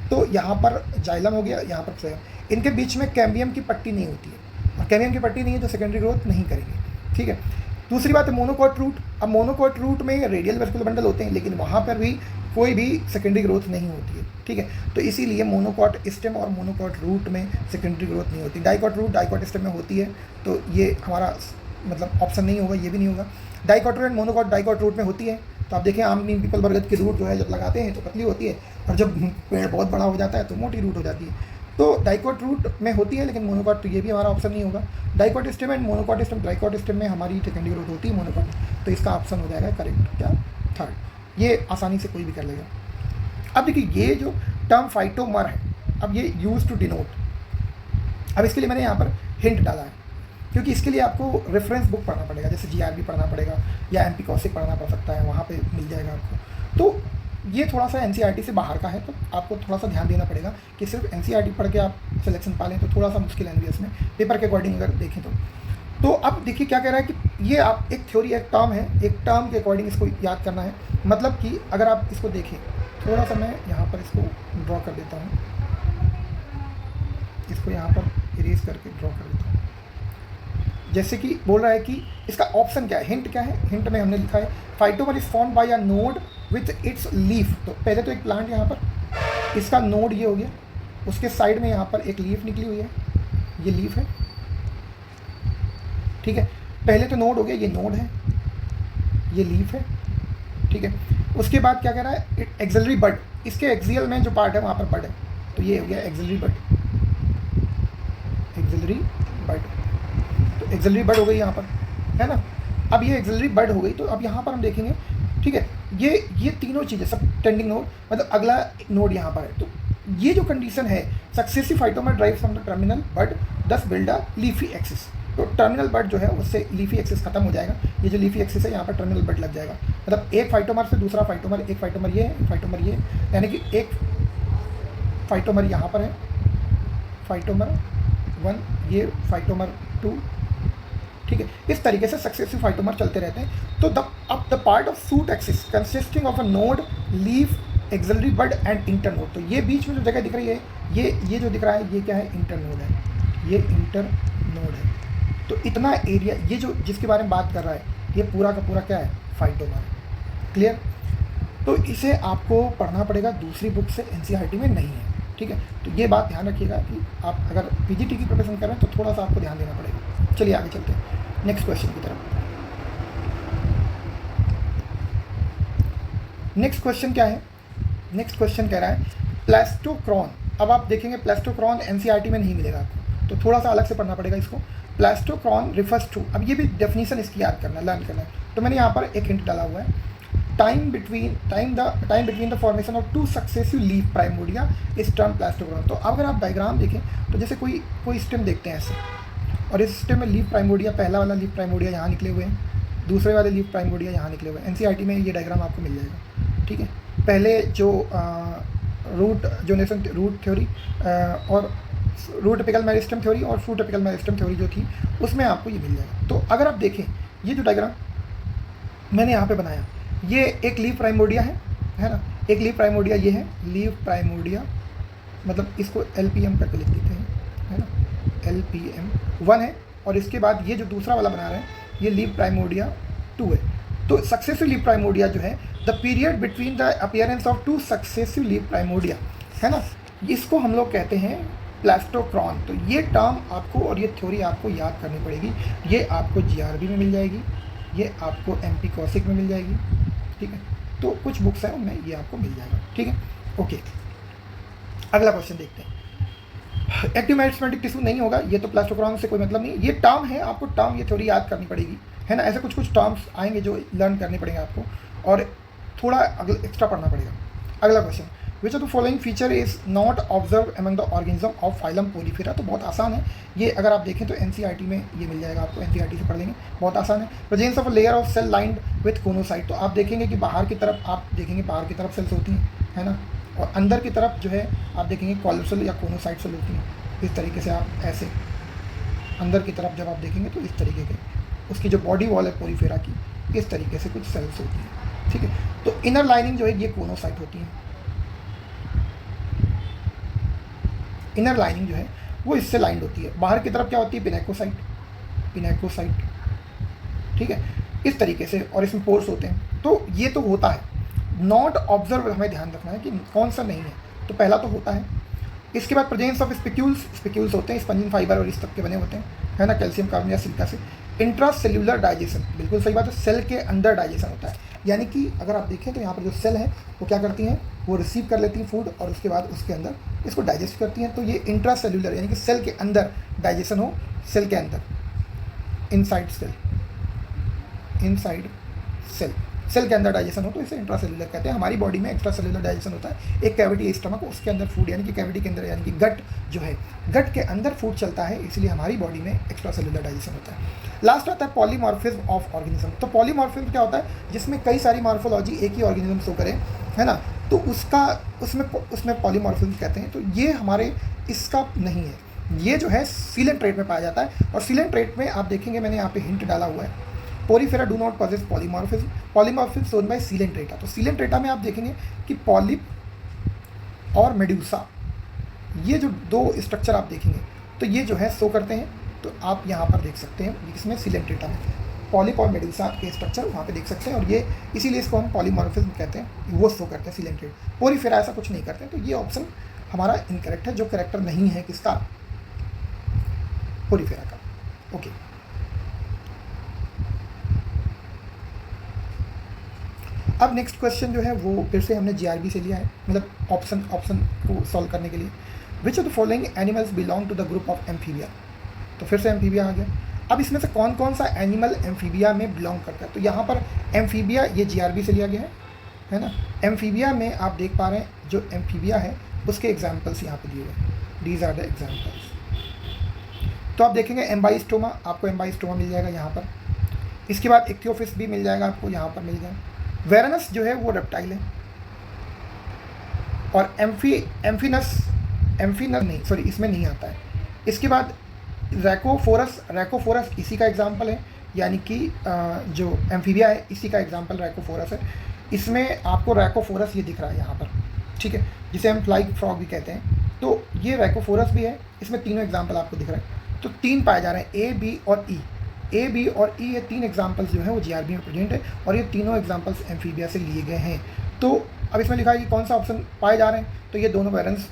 तो यहाँ पर जाइलम हो गया, यहाँ पर फ्लोएम, इनके बीच में कैम्बियम की पट्टी नहीं होती है, और कैम्बियम की पट्टी नहीं है तो सेकेंडरी ग्रोथ नहीं करेंगे। ठीक है, दूसरी बात है मोनोकॉट रूट। अब मोनोकॉट रूट में रेडियल वेस्कुलर बंडल होते हैं, लेकिन वहाँ पर भी कोई भी सेकेंडरी ग्रोथ नहीं होती है। ठीक है, तो इसीलिए मोनोकॉट स्टेम और मोनोकॉट रूट में सेकेंडरी ग्रोथ नहीं होती। डाइकॉट रूट डाइकॉट स्टेम में होती है, तो ये हमारा मतलब ऑप्शन नहीं होगा, ये भी नहीं होगा। Dicot root and monocot dicot root में होती है। तो आप देखें, आम नीम पीपल बरगद की रूट जो है जब लगाते हैं तो पतली होती है, और जब पेड़ बहुत बड़ा हो जाता है तो मोटी रूट हो जाती है। तो डाइकोट रूट में होती है, लेकिन मोनोकॉट तो ये भी हमारा ऑप्शन नहीं होगा। Dicot stem and monocot stem, dicot stem में हमारी सेकेंडरी ग्रोथ होती है मोनोकॉट, तो इसका ऑप्शन हो जाएगा करेक्ट क्या, थर्ड। ये आसानी से कोई भी कर लेगा। अब देखिए ये जो टर्म फाइटोमर है, अब ये यूज टू डिनोट, अब इसके लिए मैंने यहाँ पर हिंट डाला है, क्योंकि इसके लिए आपको रेफरेंस बुक पढ़ना पड़ेगा, जैसे जीआरबी पढ़ना पढ़ेगा या एमपी कौशिक पढ़ना पड़ सकता है, वहाँ पे मिल जाएगा आपको। तो ये थोड़ा सा एनसीईआरटी से बाहर का है, तो आपको थोड़ा सा ध्यान देना पड़ेगा कि सिर्फ एनसीईआरटी पढ़ के आप सिलेक्शन पा लें तो थोड़ा सा मुश्किल है एनवीएस में, पेपर के अकॉर्डिंग अगर देखें तो अब देखिए क्या कह रहा है कि ये आप एक थ्योरी, एक टर्म है, एक टर्म के अकॉर्डिंग इसको याद करना है। मतलब कि अगर आप इसको देखें, थोड़ा सा मैं यहाँ पर इसको ड्रॉ कर देता हूँ, इसको यहाँ पर इरेज करके ड्रॉ कर देता हूँ। जैसे कि बोल रहा है कि इसका ऑप्शन क्या है, हिंट क्या है, हिंट में हमने लिखा है phytomer is formed by a node with its leaf. तो पहले तो एक प्लांट यहाँ पर, इसका नोड ये हो गया, उसके साइड में यहाँ पर एक लीफ निकली हुई है, ये लीफ है, ठीक है। पहले तो नोड हो गया, ये नोड है, ये लीफ है, ठीक है। उसके बाद क्या कह रहा है, एक्सिलरी बड, इसके एक्सियल में जो पार्ट है वहाँ पर बड है, तो ये हो गया एक्सिलरी बड, एक्सिलरी बड, तो एक्सिलरी बड हो गई यहाँ पर, है ना। अब ये एक्सिलरी बड हो गई, तो अब यहाँ पर हम देखेंगे, ठीक है, ये तीनों चीज़ें सब टेंडिंग नोड, मतलब अगला नोड यहाँ पर है। तो ये जो कंडीशन है, successive phytomer drive from the terminal bud thus build a leafy axis. तो टर्मिनल बड जो है उससे लीफी एक्सिस खत्म हो जाएगा, ये जो लीफी एक्सिस है यहाँ पर टर्मिनल बड लग जाएगा, मतलब एक फाइटोमर से दूसरा फाइटोमर, एक फाइटोमर ये है, एक फाइटोमर ये, यानी कि एक फाइटोमर यहाँ पर है, फाइटोमर 1, ये फाइटोमर 2, ठीक है। इस तरीके से सक्सेसिव फाइटोमर चलते रहते हैं। तो the part of shoot axis consisting of a node, leaf, axillary bud and internode. तो ये बीच में जो जगह दिख रही है, ये जो दिख रहा है, ये क्या है, इंटर नोड है, ये इंटर नोड है। तो इतना एरिया, ये जो जिसके बारे में बात कर रहा है, ये पूरा का पूरा क्या है, फाइटोमर। क्लियर। तो इसे आपको पढ़ना पड़ेगा, दूसरी बुक से एनसीईआरटी में नहीं है, ठीक है। तो ये बात ध्यान रखिएगा कि आप अगर पीजीटी की प्रिपरेशन कर रहे हैं तो थोड़ा सा आपको ध्यान देना पड़ेगा। चलिए आगे चलते हैं नेक्स्ट क्वेश्चन की तरफ। नेक्स्ट क्वेश्चन क्या है, नेक्स्ट क्वेश्चन कह रहा है प्लास्टोक्रोन। अब आप देखेंगे प्लास्टोक्रोन एनसीईआरटी में नहीं मिलेगा आपको, तो थोड़ा सा अलग से पढ़ना पड़ेगा इसको। प्लास्टोक्रोन रिफर्स टू, अब ये भी डेफिनेशन इसकी याद करना, लर्न करना है। तो मैंने यहाँ पर एक हिंट डाला हुआ है, time between the formation of two successive leaf primordia इस टर्म प्लास्टोक्रोन। तो अगर आप डायग्राम देखें तो जैसे कोई स्टेम देखते हैं ऐसे, और इस स्टेम में लीफ प्राइमोडिया, पहला वाला लीफ प्राइमोडिया यहाँ निकले हुए हैं, दूसरे वाले लीफ प्राइमोडिया यहाँ निकले हुए हैं। एनसीईआरटी में ये डायग्राम आपको मिल जाएगा, ठीक है। पहले जो रूट जोनेशन रूट थ्योरी और रूट एपिकल मेरिस्टेम थ्योरी और फ्रूट एपिकल मेरिस्टेम थ्योरी जो थी, उसमें आपको ये मिल जाएगा। तो अगर आप देखें ये जो डायग्राम मैंने यहाँ पे बनाया, ये एक लीफ प्राइमोडिया है ना, एक लीफ प्राइमोडिया ये है, लीफ प्राइमोडिया, मतलब इसको LPM करके लिख देते हैं, है ना, LPM 1 है। और इसके बाद ये जो दूसरा वाला बना रहे हैं, ये लीफ प्राइमोडिया 2 है। तो सक्सेसिव लीफ प्राइमोडिया जो है, the period between the appearance of two successive leaf primordia, है ना, इसको हम लोग कहते हैं प्लास्टोक्रोन। तो ये टर्म आपको और ये थ्योरी आपको याद करनी पड़ेगी। ये आपको जीआरबी में मिल जाएगी, ये आपको एमपी कौशिक में मिल जाएगी, ठीक है। तो कुछ बुक्स हैं उनमें ये आपको मिल जाएगा, ठीक है। ओके, अगला क्वेश्चन देखते हैं। एक्टिव मेरिस्टेमेटिक टिश्यू नहीं होगा, ये तो प्लास्टोक्रोन से कोई मतलब नहीं। ये टर्म है, आपको टर्म, ये थ्योरी याद करनी पड़ेगी, है ना। ऐसे कुछ टर्म्स आएंगे जो लर्न करने पड़ेंगे आपको, और थोड़ा एक्स्ट्रा पढ़ना पड़ेगा। अगला question, which of the following feature is not observe among the organism of phylum porifera. तो बहुत आसान है ये, अगर आप देखें तो एनसीईआरटी में ये मिल जाएगा आपको, एनसीईआरटी से पढ़ लेंगे, बहुत आसान है। Presence of a layer of cell lined with choanocyte. तो आप देखेंगे कि बाहर की तरफ, आप देखेंगे बाहर की तरफ सेल्स होती हैं, है ना, और अंदर की तरफ जो है आप देखेंगे कॉलम सेल या कोनोसाइट सेल होती हैं। इस तरीके से आप ऐसे अंदर की तरफ जब आप देखेंगे तो इस तरीके के, उसकी जो बॉडी वॉल है पोलिफेरा की, इस तरीके से कुछ सेल्स होती हैं, ठीक है। तो इनर लाइनिंग जो है ये कोनोसाइट होती है, इनर लाइनिंग जो है वो इससे लाइंड होती है। बाहर की तरफ क्या होती है, पिनेकोसाइट, पिनेकोसाइट, ठीक है, इस तरीके से, और इसमें पोर्स होते हैं। तो ये तो होता है, नॉट ऑब्जर्व हमें ध्यान रखना है कि कौन सा नहीं है। तो पहला तो होता है। इसके बाद प्रेजेंस ऑफ स्पिक्यूल्स होते हैं, स्पंजिन फाइबर और इस तक के बने होते हैं, है ना, कैल्शियम कार्बोनेट या सिलिका से। इंट्रा सेल्यूलर डाइजेशन, बिल्कुल सही बात है, सेल के अंदर डाइजेशन होता है। यानी कि अगर आप देखें तो यहाँ पर जो सेल है वो क्या करती हैं, वो रिसीव कर लेती हैं फूड और उसके बाद उसके अंदर इसको डाइजेस्ट करती हैं। तो ये इंट्रा सेल्यूलर यानी कि सेल के अंदर डाइजेशन हो, सेल के अंदर, inside cell, inside cell, cell के अंदर डाइजेशन हो तो इसे इंट्रा सेल्यूलर कहते हैं। हमारी बॉडी में एक्स्ट्रा सेल्यूलर डाइजेशन होता है, एक कैविटी है स्टमक, उसके अंदर फूड यानी कि कैविटी के अंदर यानी कि गट जो है, गट के अंदर फूड चलता है, इसलिए हमारी बॉडी में एक्स्ट्रा सेल्यूलर डाइजेशन होता है। लास्ट आता है पॉलीमॉर्फिज्म ऑफ ऑर्गेनिज्म। तो पॉलीमॉर्फिज्म क्या होता है, जिसमें कई सारी मॉर्फोलॉजी एक ही ऑर्गेनिज्म शो करे, है ना, तो उसमें पॉलीमॉर्फिज्म कहते हैं। तो ये हमारे इसका नहीं है, ये जो है सीलेंट ट्रेट में पाया जाता है। और सीलेंट ट्रेट में आप देखेंगे मैंने यहाँ पे हिंट डाला हुआ है, porifera do not possess polymorphism, polymorphism shown by coelenterata. तो सीलेंट्रेटा में आप देखेंगे कि पॉलिप और मेड्यूसा, ये जो दो स्ट्रक्चर आप देखेंगे तो ये जो है शो करते हैं। तो आप यहाँ पर देख सकते हैं इसमें सीलेंट्रेटा में पॉलिप और मेड्यूसा के स्ट्रक्चर वहाँ पे देख सकते हैं, और ये इसीलिए इसको हम पॉलीमॉर्फिज्म कहते हैं, वो शो करते हैं सीलेंट्रेट। पोरीफेरा ऐसा कुछ नहीं करते हैं। तो ये ऑप्शन हमारा इनकरेक्ट है, जो करेक्टर नहीं है किसका, पोरीफेरा का। ओके, अब नेक्स्ट क्वेश्चन जो है वो फिर से हमने जीआरबी से लिया है, मतलब ऑप्शन को सॉल्व करने के लिए। Which of the following animals belong to the group of amphibia. तो फिर से एम्फीबिया आ गया। अब इसमें से कौन कौन सा एनिमल एम्फीबिया में बिलोंग करता है। तो यहाँ पर एम्फीबिया ये जीआरबी से लिया गया है ना। एम्फीबिया में आप देख पा रहे हैं जो एम्फीबिया है उसके एग्जाम्पल्स यहाँ पे दिए हुए हैं, दीज आर द एग्जाम्पल्स। तो आप देखेंगे एम्बाइस्टोमा, आपको एम्बाइस्टोमा मिल जाएगा यहाँ पर। इसके बाद इक्थियोफिस भी मिल जाएगा आपको, यहाँ पर मिल जाएगा। वेरनस जो है वो रेप्टाइल है, और एम्फिनस नहीं, सॉरी इसमें नहीं आता है। इसके बाद रैकोफोरस इसी का एग्जाम्पल है, यानी कि जो एम्फीबिया है इसी का एग्जाम्पल रैकोफोरस है। इसमें आपको रैकोफोरस ये दिख रहा है यहाँ पर, ठीक है, जिसे हम फ्लाइंग फ्रॉग भी कहते हैं। तो ये रैकोफोरस भी है, इसमें तीनों एग्जाम्पल आपको दिख रहे हैं। तो 3 पाए जा रहे हैं, ए, बी और ई। ए, बी और ई, ये 3 एग्जाम्पल्स जो हैं वो जीआरबी में प्रेजेंट है, और ये तीनों एग्जाम्पल्स एम्फीबिया से लिए गए हैं। तो अब इसमें लिखा है कि कौन सा ऑप्शन पाए जा रहे हैं। तो ये दोनों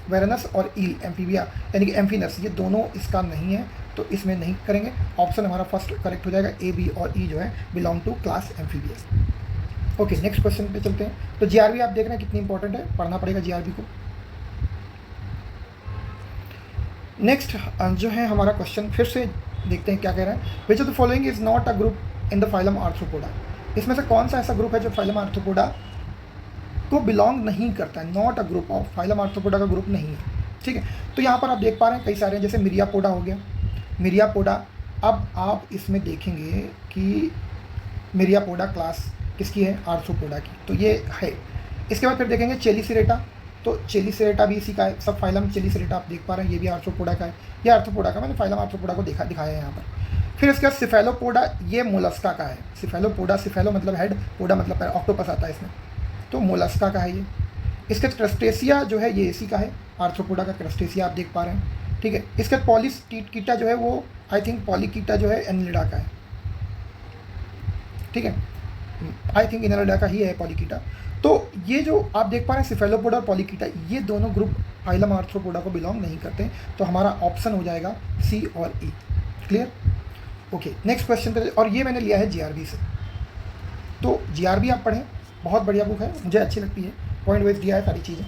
वेरनस और ईल एम्फीबिया यानी कि एम्फिनस, ये दोनों इसका नहीं है, तो इसमें नहीं करेंगे। ऑप्शन हमारा फर्स्ट करेक्ट हो जाएगा, ए, बी और ई जो है belong to class Amphibia. Okay, next question पे चलते हैं। तो जीआरबी आप देख रहे हैं कितनी इंपॉर्टेंट है, पढ़ना पड़ेगा जीआरबी को। नेक्स्ट जो है हमारा क्वेश्चन, फिर से देखते हैं क्या कह रहा है। Which of the following is not a group in the phylum arthropoda. इसमें से कौन सा ऐसा ग्रुप है जो फाइलम आर्थ्रोपोडा को बिलोंग नहीं करता है, not a group of, phylum arthropoda का ग्रुप नहीं है, ठीक है। तो यहाँ पर आप देख पा रहे हैं कई सारे हैं, जैसे मिरियापोडा हो गया, मिरियापोडा। अब आप इसमें देखेंगे कि मिरियापोडा क्लास किसकी है, आर्थ्रोपोडा की, तो ये है। इसके बाद फिर देखेंगे चेलिसिरेटा, तो चेलिसिरेटा भी इसी का है, सब फाइलम चेलिसिरेटा आप देख पा रहे हैं, ये भी आर्थ्रोपोडा का है, ये आर्थ्रोपोडा का, मैंने फाइलम आर्थ्रोपोडा को दिखाया है यहाँ पर। फिर इसके बाद सिफेलोपोडा, ये मोलस्का का है, सिफेलोपोडा, सिफेलो मतलब हेड, पोडा मतलब ऑक्टोपस आता है इसमें, तो मोलस्का का है ये। इसके क्रस्टेसिया जो है ये इसी का है, आर्थ्रोपोडा का क्रस्टेसिया आप देख पा रहे हैं, ठीक है। इसके बाद पॉलीकीटा जो है वो आई थिंक पॉलीकीटा जो है एनिलिडा का है, ठीक है, आई थिंक एनिलिडा का ही है पॉलीकीटा। तो ये जो आप देख पा रहे हैं सिफेलोपोडा और पॉलीकीटा, ये दोनों ग्रुप फाइलम आर्थ्रोपोडा को बिलोंग नहीं करते, तो हमारा ऑप्शन हो जाएगा सी और E. Clear, okay. Next question पे, और ये मैंने लिया है जीआरबी से। तो जीआरबी आप पढ़ें, बहुत बढ़िया बुक है, मुझे अच्छी लगती है, पॉइंट वाइज दिया है सारी चीज़ें।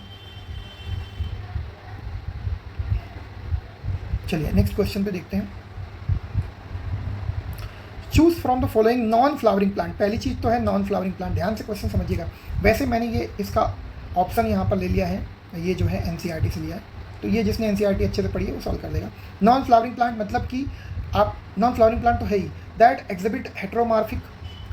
चलिए नेक्स्ट क्वेश्चन पे देखते हैं। Choose from the following non flowering plant. पहली चीज़ तो है नॉन फ्लावरिंग प्लांट, ध्यान से क्वेश्चन समझिएगा। वैसे मैंने ये इसका ऑप्शन यहाँ पर ले लिया है, ये जो है एनसीईआरटी से लिया है, तो ये जिसने एनसीईआरटी अच्छे से पढ़ी है वो सॉल्व कर लेगा। नॉन फ्लावरिंग प्लांट मतलब कि आप, नॉन फ्लावरिंग प्लांट तो है ही, that exhibit heteromorphic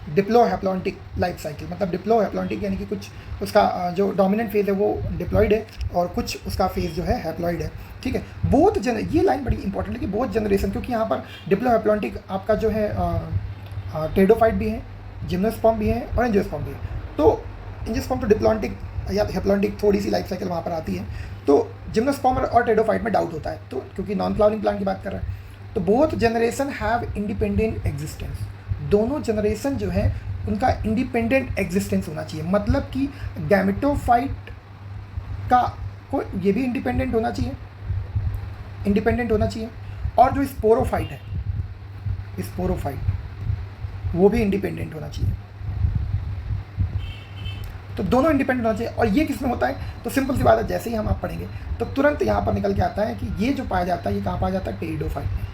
diplohaplontic life cycle, मतलब डिप्लोहैप्लॉन्टिक यानी कि कुछ उसका जो डोमिनेंट फेज है वो डिप्लॉयड है और कुछ उसका फेज जो है हैप्लॉइड है, ठीक है। बोथ ये लाइन बड़ी इंपॉर्टेंट है कि बोथ जनरेशन, क्योंकि यहाँ पर डिप्लोहैप्लॉन्टिक आपका जो है टेडोफाइट भी है, जिम्नोस्पर्म भी है और एंजियोस्पर्म भी है। तो एंजियोस्पर्म तो डिप्लॉन्टिक या हैप्लॉन्टिक थोड़ी सी लाइफ साइकिल वहाँ पर आती है, तो जिम्नोस्पर्म और टेडोफाइट में डाउट होता है, तो क्योंकि नॉन फ्लावरिंग प्लांट की बात कर रहे हैं। तो both generation have independent existence, दोनों जनरेशन जो है उनका इंडिपेंडेंट एग्जिस्टेंस होना चाहिए, मतलब कि गैमेटोफाइट का को ये भी इंडिपेंडेंट होना चाहिए, और जो स्पोरोफाइट है, स्पोरोफाइट वो भी इंडिपेंडेंट होना चाहिए। तो दोनों इंडिपेंडेंट होना चाहिए। और ये किस में होता है, तो सिंपल सी बात है, जैसे ही हम आप पढ़ेंगे तो तुरंत यहाँ पर निकल के आता है कि ये जो पाया जाता है ये कहाँ पाया जाता है, टेरिडोफाइट में।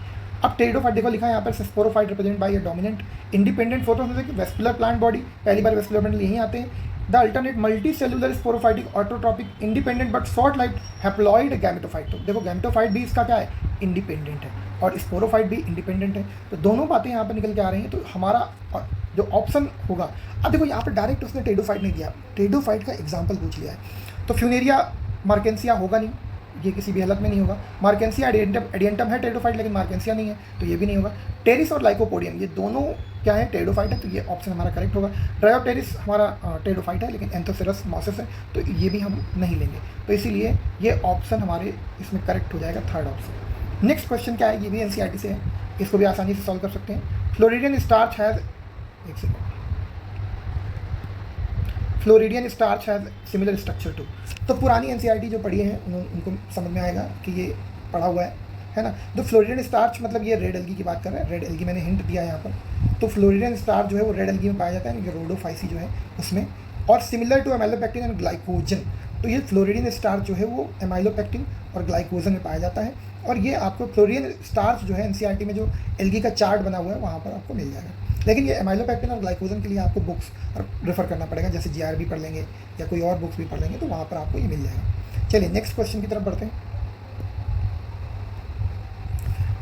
अब टेरिडोफाइट देखो लिखा है यहाँ पर, sporophyte represent by a dominant independent photosynthesis vascular plant body, पहली बार वेस्कुलर प्लांट यहीं आते हैं। The alternate multi cellular sporophytic autotrophic independent but short life haploid gametophyte. तो देखो गैमेटोफाइट भी इसका क्या है, इंडिपेंडेंट है, और स्पोरोफाइट भी इंडिपेंडेंट है। तो दोनों बातें यहाँ पर निकल के आ रही हैं। तो हमारा जो ऑप्शन होगा, अब देखो यहाँ पर डायरेक्ट उसने टेरिडोफाइट नहीं दिया, टेरिडोफाइट का एग्जाम्पल पूछ लिया है। तो फ्यूनेरिया मार्केंसिया होगा नहीं, ये किसी भी हालत में नहीं होगा। मार्केंसिया एडियंटम है टेरिडोफाइट, लेकिन मार्केंसिया नहीं है, तो ये भी नहीं होगा। टेरिस और लाइकोपोडियम ये दोनों क्या है, टेरिडोफाइट है, तो ये ऑप्शन हमारा करेक्ट होगा। ड्रायोप्टेरिस हमारा टेरिडोफाइट है, लेकिन एंथोसेरस मॉसिस है, तो ये भी हम नहीं लेंगे। तो इसीलिए ये ऑप्शन हमारे इसमें करेक्ट हो जाएगा, थर्ड ऑप्शन। नेक्स्ट क्वेश्चन क्या है, ये भी एनसीईआरटी से है, इसको भी आसानी से सॉल्व कर सकते हैं। फ्लोरिडियन स्टार्च हैज़, एक second, Floridean starch has similar structure to. तो पुरानी एनसीईआरटी जो पढ़ी है उनको समझ में आएगा कि ये पढ़ा हुआ है ना। तो फ्लोरिडियन स्टार्च मतलब ये रेड एल्गी की बात कर रहे हैं, रेड एल्गी मैंने हिंट दिया यहाँ पर। तो फ्लोरिडियन स्टार्च जो है वो रेड एल्गी में पाया जाता है, रोडोफाइसी जो है उसमें, और similar to amylopectin and glycogen. तो ये फ्लोरिडियन स्टार्च जो है वो एमाइलोपेक्टिन और ग्लाइकोजन में पाया जाता है। और ये आपको फ्लोरिडियन स्टार्च जो है एनसीईआरटी में जो एल्गी का चार्ट बना हुआ है वहाँ पर आपको मिल जाएगा। लेकिन ये एमाइलोपेक्टिन और ग्लाइकोजन के लिए आपको बुक्स रेफर करना पड़ेगा, जैसे जीआरबी पढ़ लेंगे या कोई और बुक्स भी पढ़ लेंगे, तो वहाँ पर आपको ये मिल जाएगा। चलिए नेक्स्ट क्वेश्चन की तरफ बढ़ते हैं।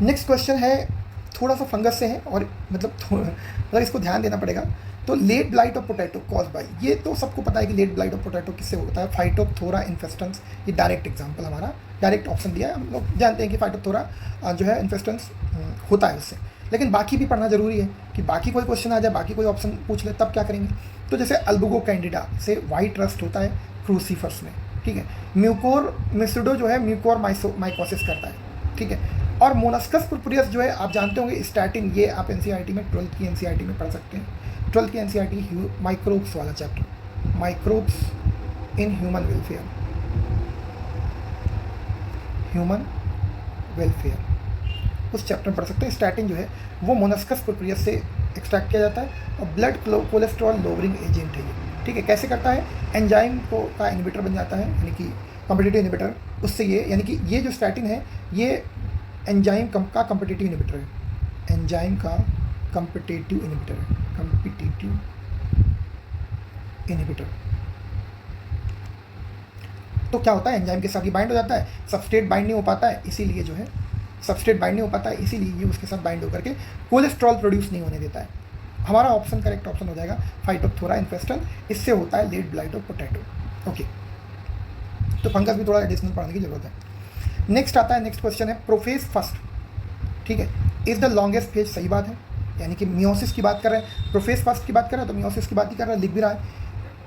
नेक्स्ट क्वेश्चन है थोड़ा सा फंगस से है, और मतलब इसको ध्यान देना पड़ेगा। तो late blight of potato cause by, ये तो सबको पता है कि लेट ब्लाइट ऑफ पोटैटो किससे होता है, फाइटोप्थोरा इन्फेस्टेंस। ये डायरेक्ट एग्जांपल हमारा, डायरेक्ट ऑप्शन दिया है, हम लोग जानते हैं कि फाइटोप्थोरा जो है इन्फेस्टेंस होता है उससे। लेकिन बाकी भी पढ़ना जरूरी है कि बाकी कोई क्वेश्चन आ जाए, बाकी कोई ऑप्शन पूछ ले, तब क्या करेंगे। तो जैसे अल्बुगो कैंडिडा से वाइट रस्ट होता है क्रूसीफर्स में, ठीक है। म्यूकोर मिस्डो जो है म्यूकोर माइकोसिस करता है, ठीक है। और मोनस्कस पुरपुरियस जो है आप जानते होंगे स्टैटिन, ये आप एनसीईआरटी में 12th की एनसीईआरटी में पढ़ सकते हैं। 12th की एनसीईआरटी माइक्रोब्स वाला chapter, microbes in human welfare, human welfare, उस चैप्टर में पढ़ सकते हैं। स्टैटिन जो है वो मोनस्कस पुरपुरियस से एक्सट्रैक्ट किया जाता है और ब्लड कोलेस्ट्रॉल लोवरिंग एजेंट है ये, ठीक है। कैसे करता है, एंजाइम को का इनहिबिटर बन जाता है, यानी कि कॉम्पिटिटिव इनहिबिटर, उससे ये, यानी कि ये जो स्टैटिन है ये एंजाइम का कॉम्पिटिटिव इनहिबिटर है, एंजाइम का कॉम्पिटिटिव इनहिबिटर है, कॉम्पिटिटिव इनहिबिटर। तो क्या होता है, एंजाइम के साथ ही बाइंड हो जाता है, सबस्ट्रेट बाइंड नहीं हो पाता है, इसीलिए जो है सबस्ट्रेट बाइंड नहीं हो पाता है, इसीलिए ये उसके साथ बाइंड होकर के कोलेस्ट्रॉल प्रोड्यूस नहीं होने देता है। हमारा ऑप्शन करेक्ट ऑप्शन हो जाएगा फाइटोप्थोरा इन्फेस्टेंस, इससे होता है late blight of potato. Okay, तो फंगस भी थोड़ा एडिशनल पढ़ने की जरूरत है। नेक्स्ट आता है, नेक्स्ट क्वेश्चन है प्रोफेज फर्स्ट, ठीक है, इज द लॉन्गेस्ट फेज, सही बात है, यानी कि मियोसिस की बात कर रहे हैं, प्रोफेज फर्स्ट की बात कर रहे हैं तो मियोसिस की बात ही कर रहे हैं, लिख भी रहा है।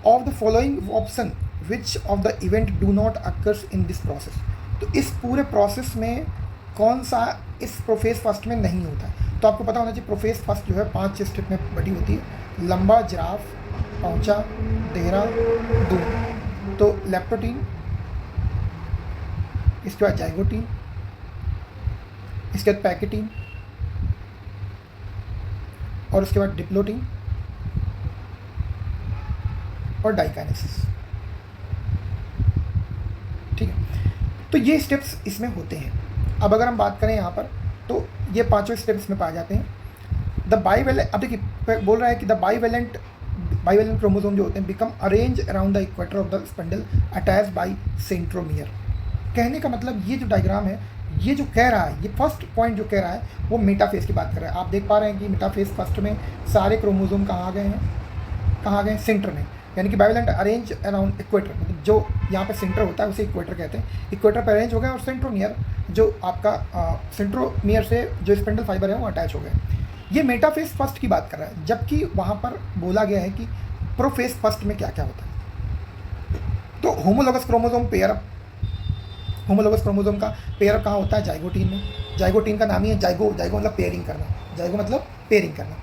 Of the following option which of the event do not occurs in this process, तो इस पूरे प्रोसेस में कौन सा इस प्रोफेज फर्स्ट में नहीं होता है। तो आपको पता होना चाहिए प्रोफेज फर्स्ट जो है 5 स्टेप में बटी होती है, लंबा, जिराफ, पहुंचा, देहरा, दूर। तो लेप्टोटीन, इसके बाद जाइगोटीन, इसके बाद पैकेटीन, और उसके बाद डिप्लोटीन और डाइकाइनेसिस, ठीक है। तो ये स्टेप्स इसमें होते हैं। अब अगर हम बात करें यहाँ पर, तो ये 5 स्टेप्स में पाए जाते हैं। द बाइवेलेंट, अब देखिए बोल रहा है कि द बाइवेलेंट क्रोमोसोम जो होते हैं become arrange around the equator of the spindle attach bye centromere. कहने का मतलब ये जो डायग्राम है, ये जो कह रहा है, ये फर्स्ट पॉइंट जो कह रहा है वो मेटाफेज की बात कर रहा है। आप देख पा रहे हैं कि मेटाफेज फर्स्ट में सारे क्रोमोसोम कहाँ गए हैं, कहाँ गए, सेंटर में, यानी कि बाइवेलेंट अरेंज अराउंड इक्वेटर, मतलब जो यहाँ पे सेंटर होता है उसे इक्वेटर कहते हैं, इक्वेटर पर अरेंज हो गए, और सेंट्रोमियर जो आपका सेंट्रोमियर से जो स्पेंडल फाइबर है वो अटैच हो गए। ये मेटाफेज फर्स्ट की बात कर रहा है, जबकि वहाँ पर बोला गया है कि प्रोफेज फर्स्ट में क्या क्या होता है। तो homologous chromosome pair up, homologous chromosome का पेयर अप कहाँ होता है, जाइगोटीन में। जाइगोटीन का नाम ही है जाइगो, जाइगो मतलब पेयरिंग करना, जाइगो मतलब पेयरिंग करना।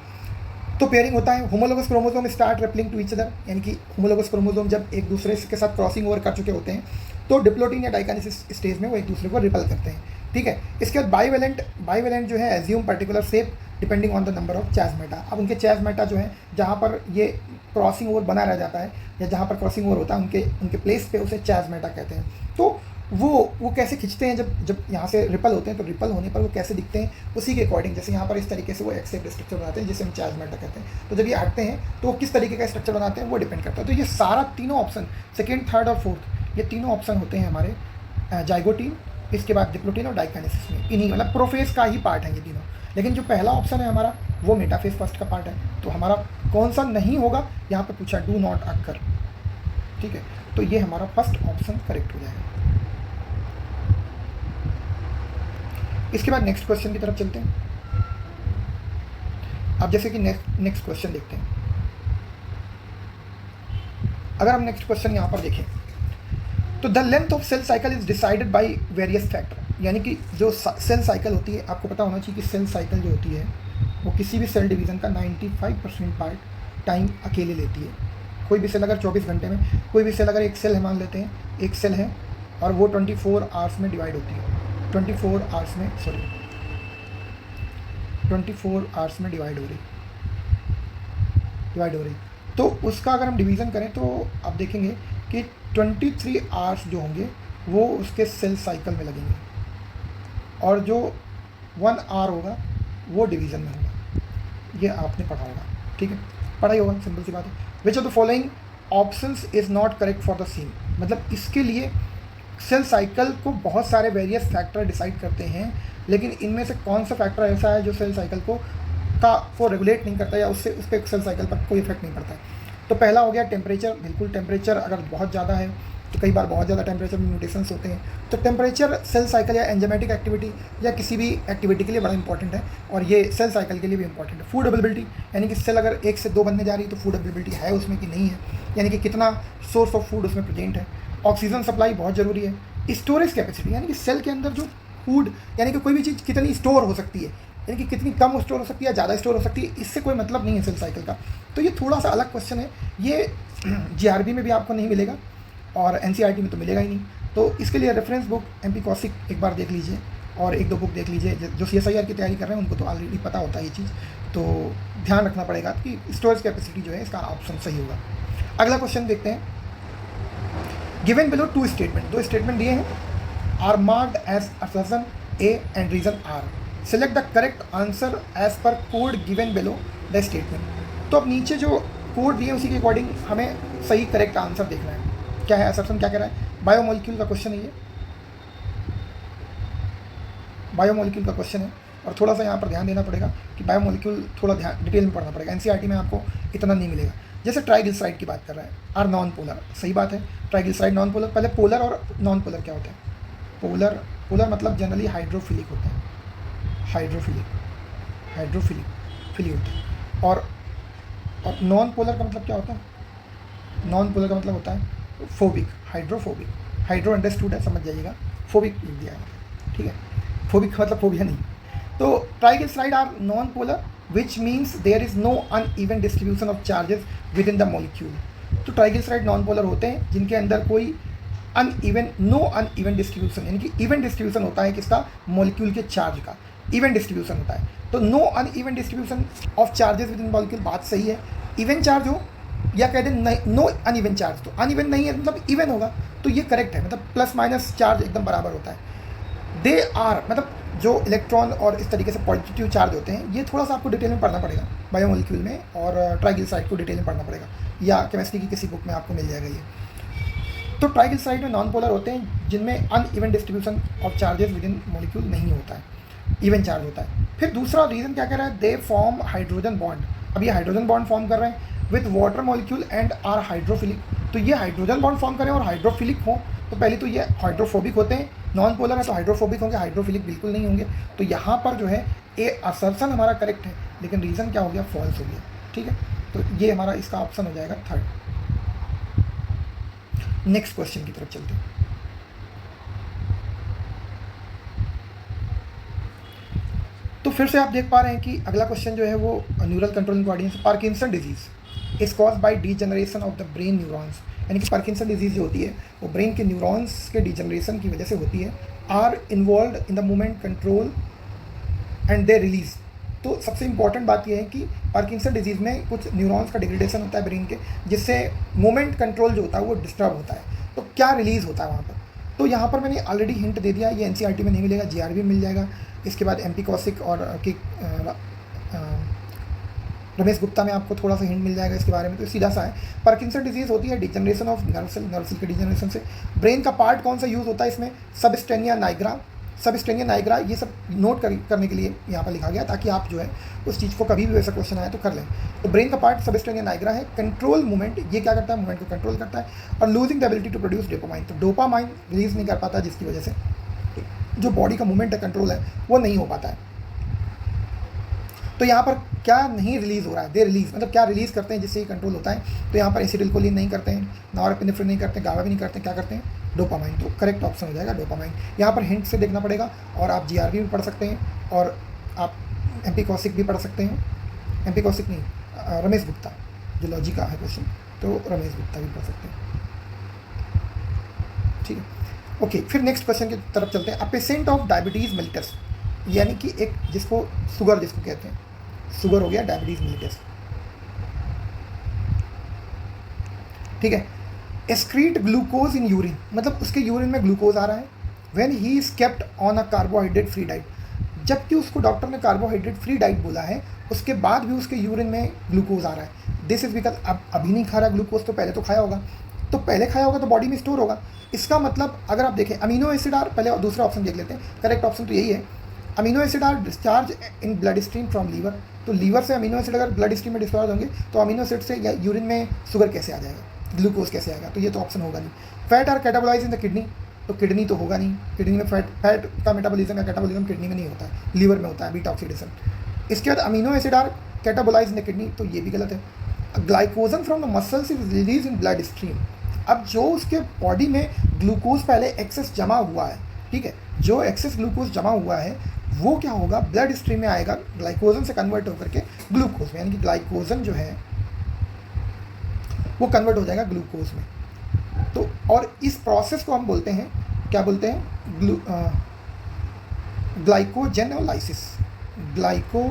तो पेयरिंग होता है, homologous chromosome start repelling to each other, यानी कि होमोलोगस क्रोमोसोम जब एक दूसरे के साथ क्रॉसिंग ओवर कर चुके होते हैं तो डिप्लोटीन या डाइकाइनेसिस स्टेज में वो एक दूसरे को रिपल करते हैं, ठीक है। इसके बाद बाइवेलेंट जो है assume particular shape depending on the number of chiasmata. अब उनके चैज़मेटा जो है जहाँ पर ये क्रॉसिंग ओवर बना रह जाता है या जहाँ पर क्रॉसिंग ओवर होता है उनके प्लेस पे उसे चैज़मेटा कहते हैं। तो वो कैसे खिंचते हैं, जब यहाँ से रिपल होते हैं तो रिपल होने पर वो कैसे दिखते हैं उसी के अकॉर्डिंग, जैसे यहाँ पर इस तरीके से वो एक्स शेप स्ट्रक्चर बनाते हैं जिसे हम चैज़मेटा कहते हैं। तो जब ये हटते हैं तो वो किस तरीके का स्ट्रक्चर बनाते हैं वो डिपेंड करता है। तो ये सारा तीनों ऑप्शन, सेकेंड, थर्ड और फोर्थ, ये तीनों ऑप्शन होते हैं हमारे जाइगोटीन, इसके बाद डिप्लोटीन और डाइकाइनेसिस में। इन्हीं मतलब प्रोफेज का ही पार्ट है ये तीनों। लेकिन जो पहला ऑप्शन है हमारा वो मेटाफेज फर्स्ट का पार्ट है। तो हमारा कौन सा नहीं होगा, यहाँ पे पूछा डू नॉट अकर, ठीक है। तो ये हमारा फर्स्ट ऑप्शन करेक्ट हो जाएगा। इसके बाद नेक्स्ट क्वेश्चन की तरफ चलते हैं। अब जैसे कि नेक्स्ट क्वेश्चन देखते हैं। अगर हम नेक्स्ट क्वेश्चन यहाँ पर देखें तो the length of cell cycle is decided by various factor, यानी कि जो सेल साइकिल होती है, आपको पता होना चाहिए कि सेल साइकिल जो होती है वो किसी भी सेल डिवीज़न का 95% पार्ट टाइम अकेले लेती है। कोई भी सेल अगर 24 घंटे में, कोई भी सेल अगर एक सेल है मान लेते हैं, एक सेल है और वो 24 आवर्स में डिवाइड होती है, 24 आवर्स में डिवाइड हो रही, तो उसका अगर हम डिवीज़न करें तो आप देखेंगे कि 23 आवर्स जो होंगे वो उसके सेल साइकिल में लगेंगे और जो 1 आवर होगा वो डिवीज़न में होगा। ये आपने पढ़ा होगा, ठीक है, पढ़ा ही होगा, सिंपल सी बात है। Which of the following options is not correct for the same, मतलब इसके लिए सेल साइकिल को बहुत सारे वेरियस फैक्टर डिसाइड करते हैं, लेकिन इनमें से कौन सा फैक्टर ऐसा है जो सेल साइकिल को रेगुलेट नहीं करता या उससे उस पर सेल साइकिल पर कोई इफेक्ट नहीं पड़ता है। तो पहला हो गया टेम्परेचर। बिल्कुल, टेम्परेचर अगर बहुत ज़्यादा है तो कई बार बहुत ज़्यादा टेम्परेचर में म्यूटेशंस होते हैं। तो टेम्परेचर सेल साइकिल या एंजाइमेटिक एक्टिविटी या किसी भी एक्टिविटी के लिए बड़ा इंपॉर्टेंट है और ये सेल साइकिल के लिए भी इंपॉर्टेंट है। फूड अवेलेबिलिटी, यानी कि सेल अगर 1 से 2 बनने जा रही है तो फूड अवेलेबिलिटी है उसमें कि नहीं है, यानी कि कितना सोर्स ऑफ फूड उसमें प्रेजेंट है। ऑक्सीजन सप्लाई बहुत ज़रूरी है। स्टोरेज कैपेसिटी, यानी कि सेल के अंदर जो फूड, यानी कि कोई भी चीज़ कितनी स्टोर हो सकती है, यानी कि कितनी कम स्टोर हो सकती है या ज़्यादा स्टोर हो सकती है, इससे कोई मतलब नहीं है सेल साइकिल का। तो ये थोड़ा सा अलग क्वेश्चन है, ये जीआरबी में भी आपको नहीं मिलेगा और एनसीईआरटी में तो मिलेगा ही नहीं। तो इसके लिए रेफरेंस बुक एमपी कौशिक एक बार देख लीजिए और 1-2 बुक देख लीजिए। जो सीएसआईआर की तैयारी कर रहे हैं उनको तो ऑलरेडी पता होता है ये चीज़, तो ध्यान रखना पड़ेगा कि स्टोरेज कैपेसिटी जो है इसका ऑप्शन सही होगा। अगला क्वेश्चन देखते हैं। गिवन बिलो 2 स्टेटमेंट, 2 स्टेटमेंट दिए हैं, are marked as assertion A and reason R, select the correct answer as per code given below the statement. तो अब नीचे जो कोड दिए उसी के अकॉर्डिंग हमें सही करेक्ट आंसर देखना है। क्या है असर्शन, क्या कह रहा है, बायोमोलिक्यूल का क्वेश्चन है ये, बायोमोलिक्यूल का क्वेश्चन है और थोड़ा सा यहाँ पर ध्यान देना पड़ेगा कि बायोमोलिक्यूल थोड़ा ध्यान डिटेल में पढ़ना पड़ेगा। एनसीईआरटी में आपको इतना नहीं मिलेगा। जैसे ट्राइग्लिसराइड की बात कर रहा है, आर नॉन पोलर, सही बात है, ट्राइग्लिसराइड नॉन पोलर। पहले पोलर और नॉन पोलर क्या होता है? पोलर मतलब जनरली हाइड्रोफिलिक होता है, हाइड्रोफिलिक होता है। और नॉन पोलर का मतलब क्या होता है? नॉन पोलर का मतलब होता है फोबिक, हाइड्रोफोबिक। हाइड्रो अंडरस्टूड है, समझ जाइएगा, फोबिक लिख दिया है, ठीक है, फोबिक मतलब फोबिया नहीं। तो triglyceride are non polar which means there is no uneven distribution of charges within the molecule. तो ट्राइग्लिसराइड नॉन पोलर होते हैं जिनके अंदर कोई नो अनइवन डिस्ट्रीब्यूशन, यानी कि इवन डिस्ट्रीब्यूशन होता है किसका? मॉलिक्यूल के चार्ज का इवन डिस्ट्रीब्यूशन होता है। तो no uneven distribution of charges within molecule, बात सही है। इवन चार्ज हो या कह दें नो अनइवन चार्ज, तो अनइवन नहीं है मतलब इवन होगा, तो ये करेक्ट है, मतलब प्लस माइनस चार्ज एकदम बराबर होता है। दे आर मतलब जो इलेक्ट्रॉन और इस तरीके से पॉजिटिव चार्ज होते हैं, ये थोड़ा सा आपको डिटेल में पढ़ना पड़ेगा बायोमोलिक्यूल में, और ट्राइग्लिसराइड को डिटेल में पढ़ना पड़ेगा या केमिस्ट्री की किसी बुक में आपको मिल जाएगा ये। तो ट्राइग्लिसराइड में नॉन पोलर होते हैं जिनमें uneven distribution of charges within molecule नहीं होता है, इवन चार्ज होता है। फिर दूसरा रीज़न क्या कह रहा है? They form hydrogen bond. अब ये हाइड्रोजन बॉन्ड फॉर्म कर रहे हैं with water molecule and are hydrophilic. तो ये हाइड्रोजन बॉन्ड फॉर्म करें और हाइड्रोफिलिक हो तो पहले तो ये हाइड्रोफोबिक होते हैं, नॉन पोलर है तो हाइड्रोफोबिक होंगे, हाइड्रोफिलिक बिल्कुल नहीं होंगे। तो यहाँ पर जो है ए असर्शन हमारा करेक्ट है, लेकिन रीज़न क्या हो गया? फॉल्स हो गया, ठीक है। तो ये हमारा इसका ऑप्शन हो जाएगा थर्ड। नेक्स्ट क्वेश्चन की तरफ चलते हैं। तो फिर से आप देख पा रहे हैं कि अगला क्वेश्चन जो है वो neural controlling coordination. Parkinson disease is caused by degeneration of the brain neurons, यानी कि पार्किंसन डिजीज जो होती है वो ब्रेन के न्यूरॉन्स के डीजनरेशन की वजह से होती है। Are involve in the movement control and they release, तो सबसे इम्पॉर्टेंट बात यह है कि पार्किंसन डिजीज़ में कुछ न्यूरॉन्स का डिग्रेडेशन होता है ब्रेन के, जिससे मूवमेंट कंट्रोल जो होता है वो डिस्टर्ब होता है। तो क्या रिलीज़ होता है वहाँ पर, तो यहाँ पर मैंने ऑलरेडी हिंट दे दिया, ये एनसीईआरटी में नहीं मिलेगा, जीआरबी में मिल जाएगा। इसके बाद एमपी कौशिक और रमेश गुप्ता में आपको थोड़ा सा हिंट मिल जाएगा इसके बारे में। तो सीधा सा है, पार्किंसन डिजीज़ होती है डिजनरेशन ऑफ नर्व सेल के डिजनरेशन से। ब्रेन का पार्ट कौन सा यूज़ होता है इसमें, सबस्टेनिया नाइग्रा, ये सब नोट करने के लिए यहाँ पर लिखा गया, ताकि आप जो है उस चीज़ को कभी भी वैसा क्वेश्चन आए तो कर लें। तो ब्रेन का पार्ट सबस्टेनिया नाइग्रा है। कंट्रोल मूवमेंट, ये क्या करता है, मूवमेंट को कंट्रोल करता है। और losing the ability to produce dopamine, तो डोपामाइन रिलीज़ नहीं कर पाता, जिसकी वजह से जो बॉडी का मूवमेंट है, कंट्रोल है, वो नहीं हो पाता है। तो यहाँ पर क्या नहीं रिलीज़ हो रहा है, दे रिलीज़, मतलब क्या रिलीज़ करते हैं जिससे ये कंट्रोल होता है। तो यहाँ पर एसिटिलकोलिन नहीं करते हैं, नॉरएपिनेफ्रिन नहीं करते, गाबा भी नहीं करते, क्या करते हैं, डोपामाइन। तो करेक्ट ऑप्शन हो जाएगा डोपामाइन। यहाँ पर हिंट से देखना पड़ेगा, और आप जीआरबी भी पढ़ सकते हैं, और आप एमपी कौशिक भी पढ़ सकते हैं। एमपी कौशिक नहीं, रमेश गुप्ता, जो लॉजी का है क्वेश्चन, तो रमेश गुप्ता भी पढ़ सकते हैं। ठीक है, ओके। फिर नेक्स्ट क्वेश्चन की तरफ चलते हैं। A patient of diabetes mellitus, यानी कि एक जिसको शुगर जिसको कहते हैं, शुगर हो गया डायबिटीज़ मेलिटस, ठीक है। एक्सक्रीट ग्लूकोज इन यूरिन, मतलब उसके यूरिन में ग्लूकोज आ रहा है। When he is kept on a carbohydrate free diet, जबकि उसको डॉक्टर ने कार्बोहाइड्रेट फ्री डाइट बोला है, उसके बाद भी उसके यूरिन में ग्लूकोज आ रहा है। दिस इज बिकॉज अब अभी नहीं खा रहा ग्लूकोज, तो पहले तो खाया होगा, तो पहले खाया होगा तो बॉडी में स्टोर होगा। इसका मतलब अगर आप देखें, अमीनो एसिड आर, पहले दूसरा ऑप्शन देख लेते हैं, करेक्ट ऑप्शन तो यही है, amino acid are discharge in blood stream from liver. तो लीवर से अमीनो एसिड अगर ब्लड स्ट्रीम में डिस्चार्ज होंगे, तो अमीनो एसिड से या यूरिन में शुगर कैसे आ जाएगा, ग्लूकोज कैसे आएगा, तो ये तो ऑप्शन होगा नहीं। Fat are catabolize in the kidney, तो किडनी तो होगा नहीं, किडनी में फैट का मेटाबॉलिज्म या कैटाबॉलिज्म किडनी में नहीं होता है, लीवर में होता है, बीटा ऑक्सीडेशन। इसके बाद amino acid are catabolize in the kidney, तो ये भी गलत है। Glycogen from the muscles is release in blood stream, अब जो उसके बॉडी में ग्लूकोज पहले एक्सेस जमा हुआ है, ठीक है, जो एक्सेस ग्लूकोज जमा हुआ है वो क्या होगा, ब्लड स्ट्रीम में आएगा, ग्लाइकोजन से कन्वर्ट होकर के ग्लूकोज में, यानी कि ग्लाइकोजन जो है वो कन्वर्ट हो जाएगा ग्लूकोज में। तो और इस प्रोसेस को हम बोलते हैं, क्या बोलते हैं, ग्लाइकोजेनोलाइसिस, ग्लाइकोजेनोलाइसिस,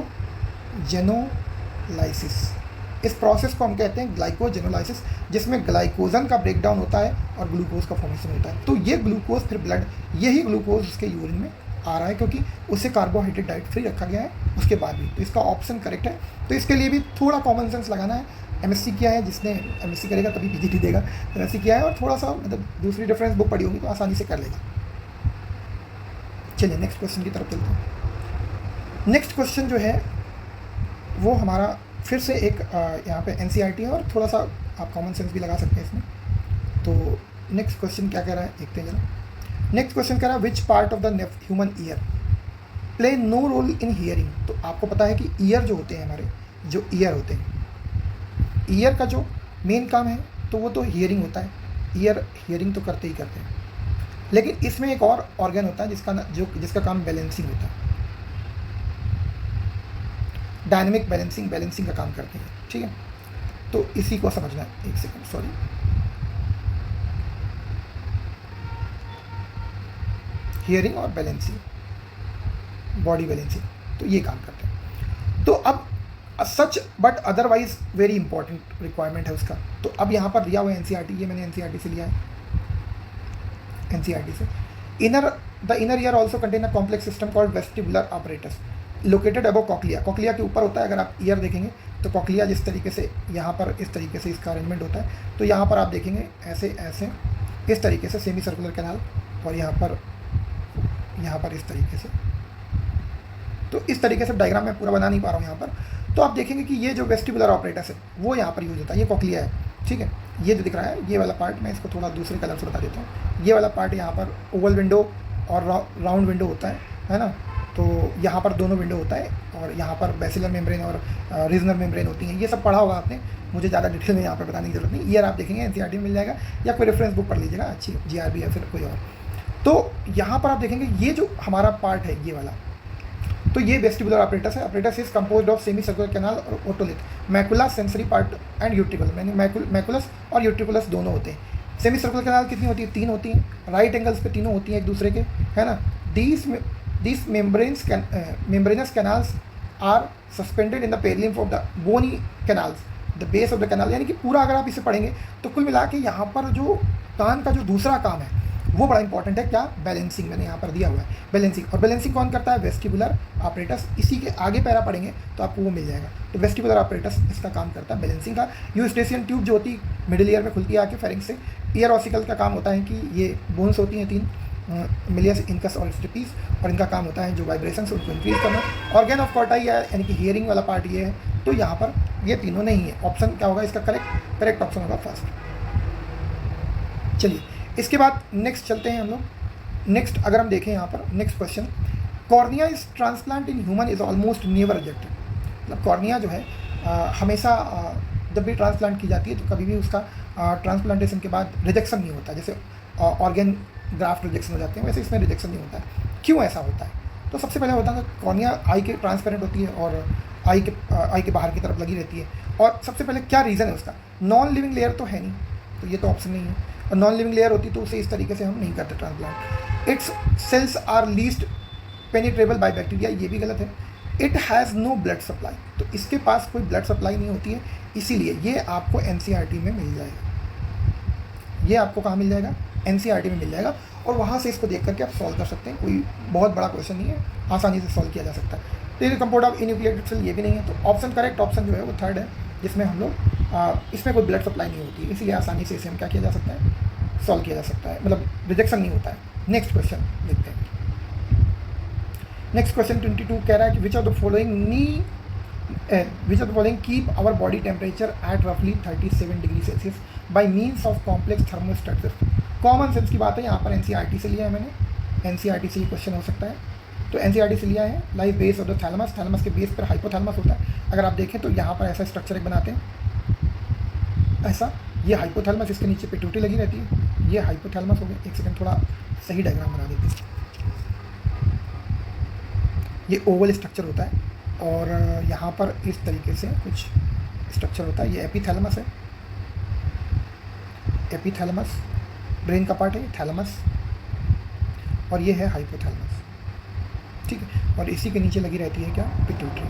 इस प्रोसेस को हम कहते हैं ग्लाइकोजेनोलाइसिस, जिसमें ग्लाइकोजन का ब्रेकडाउन होता है और ग्लूकोज का फॉर्मेशन होता है। तो ये ग्लूकोज फिर ब्लड, यही ग्लूकोज उसके यूरिन में आ रहा है, क्योंकि उसे कार्बोहाइड्रेट डाइट फ्री रखा गया है उसके बाद भी। तो इसका ऑप्शन करेक्ट है। तो इसके लिए भी थोड़ा कॉमन सेंस लगाना है। एमएससी किया है, जिसने एमएससी करेगा तभी पीजीटी देगा, एमएससी किया है और थोड़ा सा मतलब दूसरी रेफरेंस बुक पढ़ी होगी तो आसानी से कर लेगा। चलिए नेक्स्ट क्वेश्चन की तरफ चलते हैं। नेक्स्ट क्वेश्चन जो है वो हमारा फिर से एक यहाँ पे एनसीईआरटी है, और थोड़ा सा आप कॉमन सेंस भी लगा सकते हैं इसमें। तो नेक्स्ट क्वेश्चन क्या कह रहा है, देखते हैं जरा। नेक्स्ट क्वेश्चन कह रहा है, which part of the human ear play no role in hearing. तो आपको पता है कि ईयर जो होते हैं, हमारे जो ईयर होते हैं, ईयर का जो मेन काम है तो वो तो हियरिंग होता है, ईयर हियरिंग तो करते ही करते हैं, लेकिन इसमें एक और ऑर्गन होता है जिसका काम बैलेंसिंग होता है, डायनेमिक बैलेंसिंग का काम करते हैं, ठीक है। तो इसी को समझना है, एक सेकंड, सॉरी, हियरिंग और बैलेंसिंग, बॉडी बैलेंसिंग, तो ये काम करते हैं। तो अब such but otherwise very important requirement है उसका। तो अब यहाँ पर दिया हुआ है एनसीईआरटी, ये मैंने एनसीईआरटी से लिया है, एनसीईआरटी से। The inner ear also contain a complex system called vestibular apparatus located above cochlea. Cochlea के ऊपर होता है, अगर आप ईयर देखेंगे तो कॉक्लिया जिस तरीके से यहाँ पर इस तरीके से इसका अरेंजमेंट होता है, तो यहाँ पर आप देखेंगे ऐसे ऐसे इस तरीके से सेमी सर्कुलर कैनाल, और यहाँ पर इस तरीके से। तो इस तरीके से डायग्राम मैं पूरा बना नहीं पा रहा हूँ यहाँ पर। तो आप देखेंगे कि ये जो वेस्टिबुलर ऑपरेटस है वो यहाँ पर यूज होता है, ये कॉक्लिया है, ठीक है। ये जो दिख रहा है ये वाला पार्ट, मैं इसको थोड़ा दूसरे कलर से बता देता हूँ। ये वाला पार्ट यहाँ पर ओवल विंडो और राउंड विंडो होता है ना। तो यहाँ पर दोनों विंडो होता है, और यहाँ पर बेसिलर मेम्ब्रेन और रीजनल मेम्ब्रेन होती हैं। ये सब पढ़ा होगा आपने, मुझे ज़्यादा डिटेल में यहाँ पर बताने की जरूरत नहीं। ईयर आप देखेंगे एनसीईआरटी में मिल जाएगा, या कोई रेफरेंस बुक पढ़ लीजिएगा अच्छी, जीआरबी या फिर कोई और। तो यहाँ पर आप देखेंगे ये जो हमारा पार्ट है ये वाला, तो ये वेस्टिबुलर ऑपरेटस है। Apparatus is composed of semi circular canal और otolith, macula, sensory part and utriculus, यानी मैकुलस और यूट्रिकुलस दोनों होते हैं। सेमी सर्कुलर कैनाल कितनी होती है, 3 होती हैं, राइट एंगल्स पे तीनों होती हैं एक दूसरे के, है ना। These membranous canals are suspended in the perilymph of the bony canals, the base of the canal. यानी कि पूरा अगर आप इसे पढ़ेंगे तो कुल मिला के यहाँ पर जो कान का जो दूसरा काम है वो बड़ा इंपॉर्टेंट है। क्या? बैलेंसिंग मैंने यहाँ पर दिया हुआ है, बैलेंसिंग। और बैलेंसिंग कौन करता है? वेस्टिबुलर आपरेटस। इसी के आगे पैरा पढ़ेंगे तो आपको वो मिल जाएगा। तो वेस्टिबुलर आपरेटस इसका काम करता है बैलेंसिंग का। यूस्टेशियन ट्यूब जो होती है मिडिल ईयर में खुलती है आके फेरिंक्स से। ईयर ऑसिकल का काम होता है कि ये बोन्स होती हैं 3 मिलियस, इनकस और स्टिपीस, और इनका काम होता है जो वाइब्रेशन है उनको इंक्रीज करना। ऑर्गन ऑफ कॉर्टाई यानी कि हियरिंग वाला पार्ट ये है। तो यहाँ पर ये तीनों नहीं है। ऑप्शन क्या होगा इसका? करेक्ट ऑप्शन होगा फर्स्ट। चलिए इसके बाद नेक्स्ट चलते हैं हम लोग। नेक्स्ट अगर हम देखें यहाँ पर next question, cornea is transplant in human is almost never rejected. मतलब कॉर्निया जो है हमेशा जब भी ट्रांसप्लांट की जाती है तो कभी भी उसका ट्रांसप्लांटेशन के बाद रिजेक्शन नहीं होता। जैसे ऑर्गन ग्राफ्ट रिजेक्शन हो जाते हैं वैसे इसमें रिजेक्शन नहीं होता है। क्यों ऐसा होता है? तो सबसे पहले होता है कॉर्निया आई के ट्रांसपेरेंट होती है और आई के बाहर की तरफ लगी रहती है। और सबसे पहले क्या रीज़न है उसका? नॉन लिविंग लेयर तो है नहीं, तो ये तो ऑप्शन नहीं है। और नॉन लिविंग लेयर होती तो उसे इस तरीके से हम नहीं करते transplant. Its cells are least penetrable by bacteria, ये भी गलत है। It has no blood supply, तो इसके पास कोई ब्लड सप्लाई नहीं होती है, इसीलिए ये आपको एनसीईआरटी में मिल जाएगा। ये आपको कहाँ मिल जाएगा? एनसीईआरटी में मिल जाएगा। और वहाँ से इसको देख करके आप सॉल्व कर सकते हैं। कोई बहुत बड़ा क्वेश्चन नहीं है, आसानी से सॉल्व किया जा सकता है। तो ये कंपाउंड ऑफ इन्यूक्लिएटेड सेल ये भी नहीं है। तो ऑप्शन करेक्ट ऑप्शन जो है वो थर्ड है, जिसमें हम लोग इसमें कोई ब्लड सप्लाई नहीं होती है, इसीलिए आसानी से इसे हम क्या किया जा सकता है? सॉल्व किया जा सकता है, मतलब रिजेक्शन नहीं होता है। नेक्स्ट क्वेश्चन देखते हैं। नेक्स्ट क्वेश्चन 22 कह रहा है कि which of the following keep our body temperature at रफली 37 degree Celsius by means of complex thermostat. Common sense की बात है, यहाँ पर एनसीईआरटी से लिया है मैंने, एनसीईआरटी से ये क्वेश्चन हो सकता है। तो एनसीईआरटी से लिया है। Life base of the thalamus, thalamus के बेस पर हाइपोथैलेमस होता है। अगर आप देखें तो यहाँ पर ऐसा स्ट्रक्चर एक बनाते हैं, ऐसा, ये हाइपोथैलेमस, इसके नीचे पिट्यूटरी लगी रहती है, ये हाइपोथैलेमस हो गया। एक सेकंड थोड़ा सही डायग्राम बना देते हैं। ये ओवल स्ट्रक्चर होता है और यहाँ पर इस तरीके से कुछ स्ट्रक्चर होता है। ये एपीथैलेमस है, एपीथैलेमस ब्रेन का पार्ट है, थैलेमस, और ये है हाइपोथैलेमस, ठीक है। और इसी के नीचे लगी रहती है क्या? पिट्यूटरी।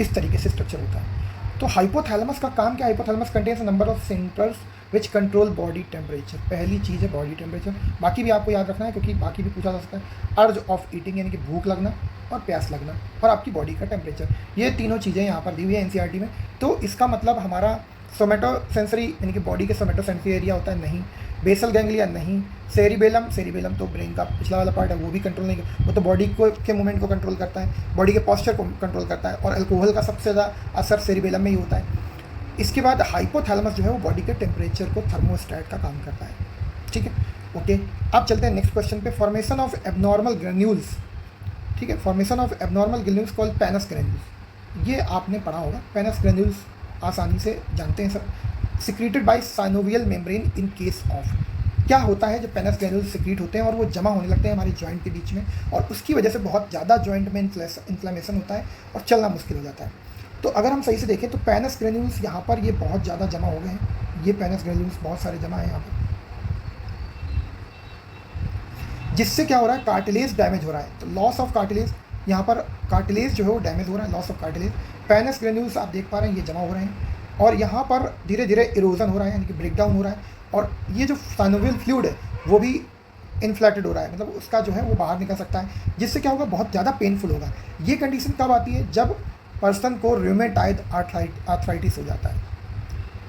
इस तरीके से स्ट्रक्चर होता है। तो हाइपोथैलेमस का काम क्या? Hypothalamus contains number of centres which control body temperature. पहली चीज़ है बॉडी टेम्परेचर, बाकी भी आपको याद रखना है क्योंकि बाकी भी पूछा जा सकता है। अर्ज ऑफ ईटिंग यानी कि भूख लगना और प्यास लगना, और आपकी बॉडी का टेम्परेचर, ये तीनों चीज़ें यहाँ पर दी हुई है एनसीईआरटी में। तो इसका मतलब हमारा सोमेटो सेंसरी यानी कि बॉडी के सोमेटो सेंसरी एरिया होता है, नहीं। बेसल गैंग्लिया नहीं। सेरिबेलम, सेरिबेलम तो ब्रेन का पिछला वाला पार्ट है, वो भी कंट्रोल नहीं, वो तो बॉडी को के मूवमेंट को कंट्रोल करता है, बॉडी के पोस्चर को कंट्रोल करता है। और अल्कोहल का सबसे ज़्यादा असर सेरिबेलम में ही होता है। इसके बाद हाइपोथैलेमस जो है वो बॉडी के टेम्परेचर को थर्मोस्टेट का काम करता है, ठीक है। ओके, अब चलते हैं नेक्स्ट क्वेश्चन पे। फॉर्मेशन ऑफ एबनॉर्मल ग्रेन्यूल्स, ठीक है। Formation of abnormal granules called pannus granules, ये आपने पढ़ा होगा। पैनस ग्रेन्यूल्स आसानी से जानते हैं सब। Secreted by synovial membrane in case of, क्या होता है जब पेनस ग्रेन्यूल्स सिक्रीट होते हैं और वो जमा होने लगते हैं हमारे जॉइंट के बीच में, और उसकी वजह से बहुत ज़्यादा जॉइंट में इन्फ्लेमेशन होता है और चलना मुश्किल हो जाता है। तो अगर हम सही से देखें तो पेनस ग्रेन्यूल्स यहाँ पर ये बहुत ज़्यादा जमा हो गए हैं। ये पेनस ग्रेन्यूल्स बहुत सारे जमा हैं यहाँ पर, जिससे क्या हो रहा है? कार्टिलेज डैमेज हो रहा है। तो लॉस ऑफ कार्टिलेज, यहाँ पर कार्टिलेज जो है वो डैमेज हो रहा है, loss of cartilage. Penis granules आप देख पा रहे हैं ये जमा हो रहे हैं और यहाँ पर धीरे धीरे इरोजन हो रहा है यानी कि ब्रेकडाउन हो रहा है। और ये जो साइनोवियल फ्लूइड है वो भी इन्फ्लेटेड हो रहा है, मतलब उसका जो है वो बाहर निकल सकता है, जिससे क्या होगा? बहुत ज़्यादा पेनफुल होगा। ये कंडीशन कब आती है? जब पर्सन को रूमेटॉइड आर्थराइटिस हो जाता है,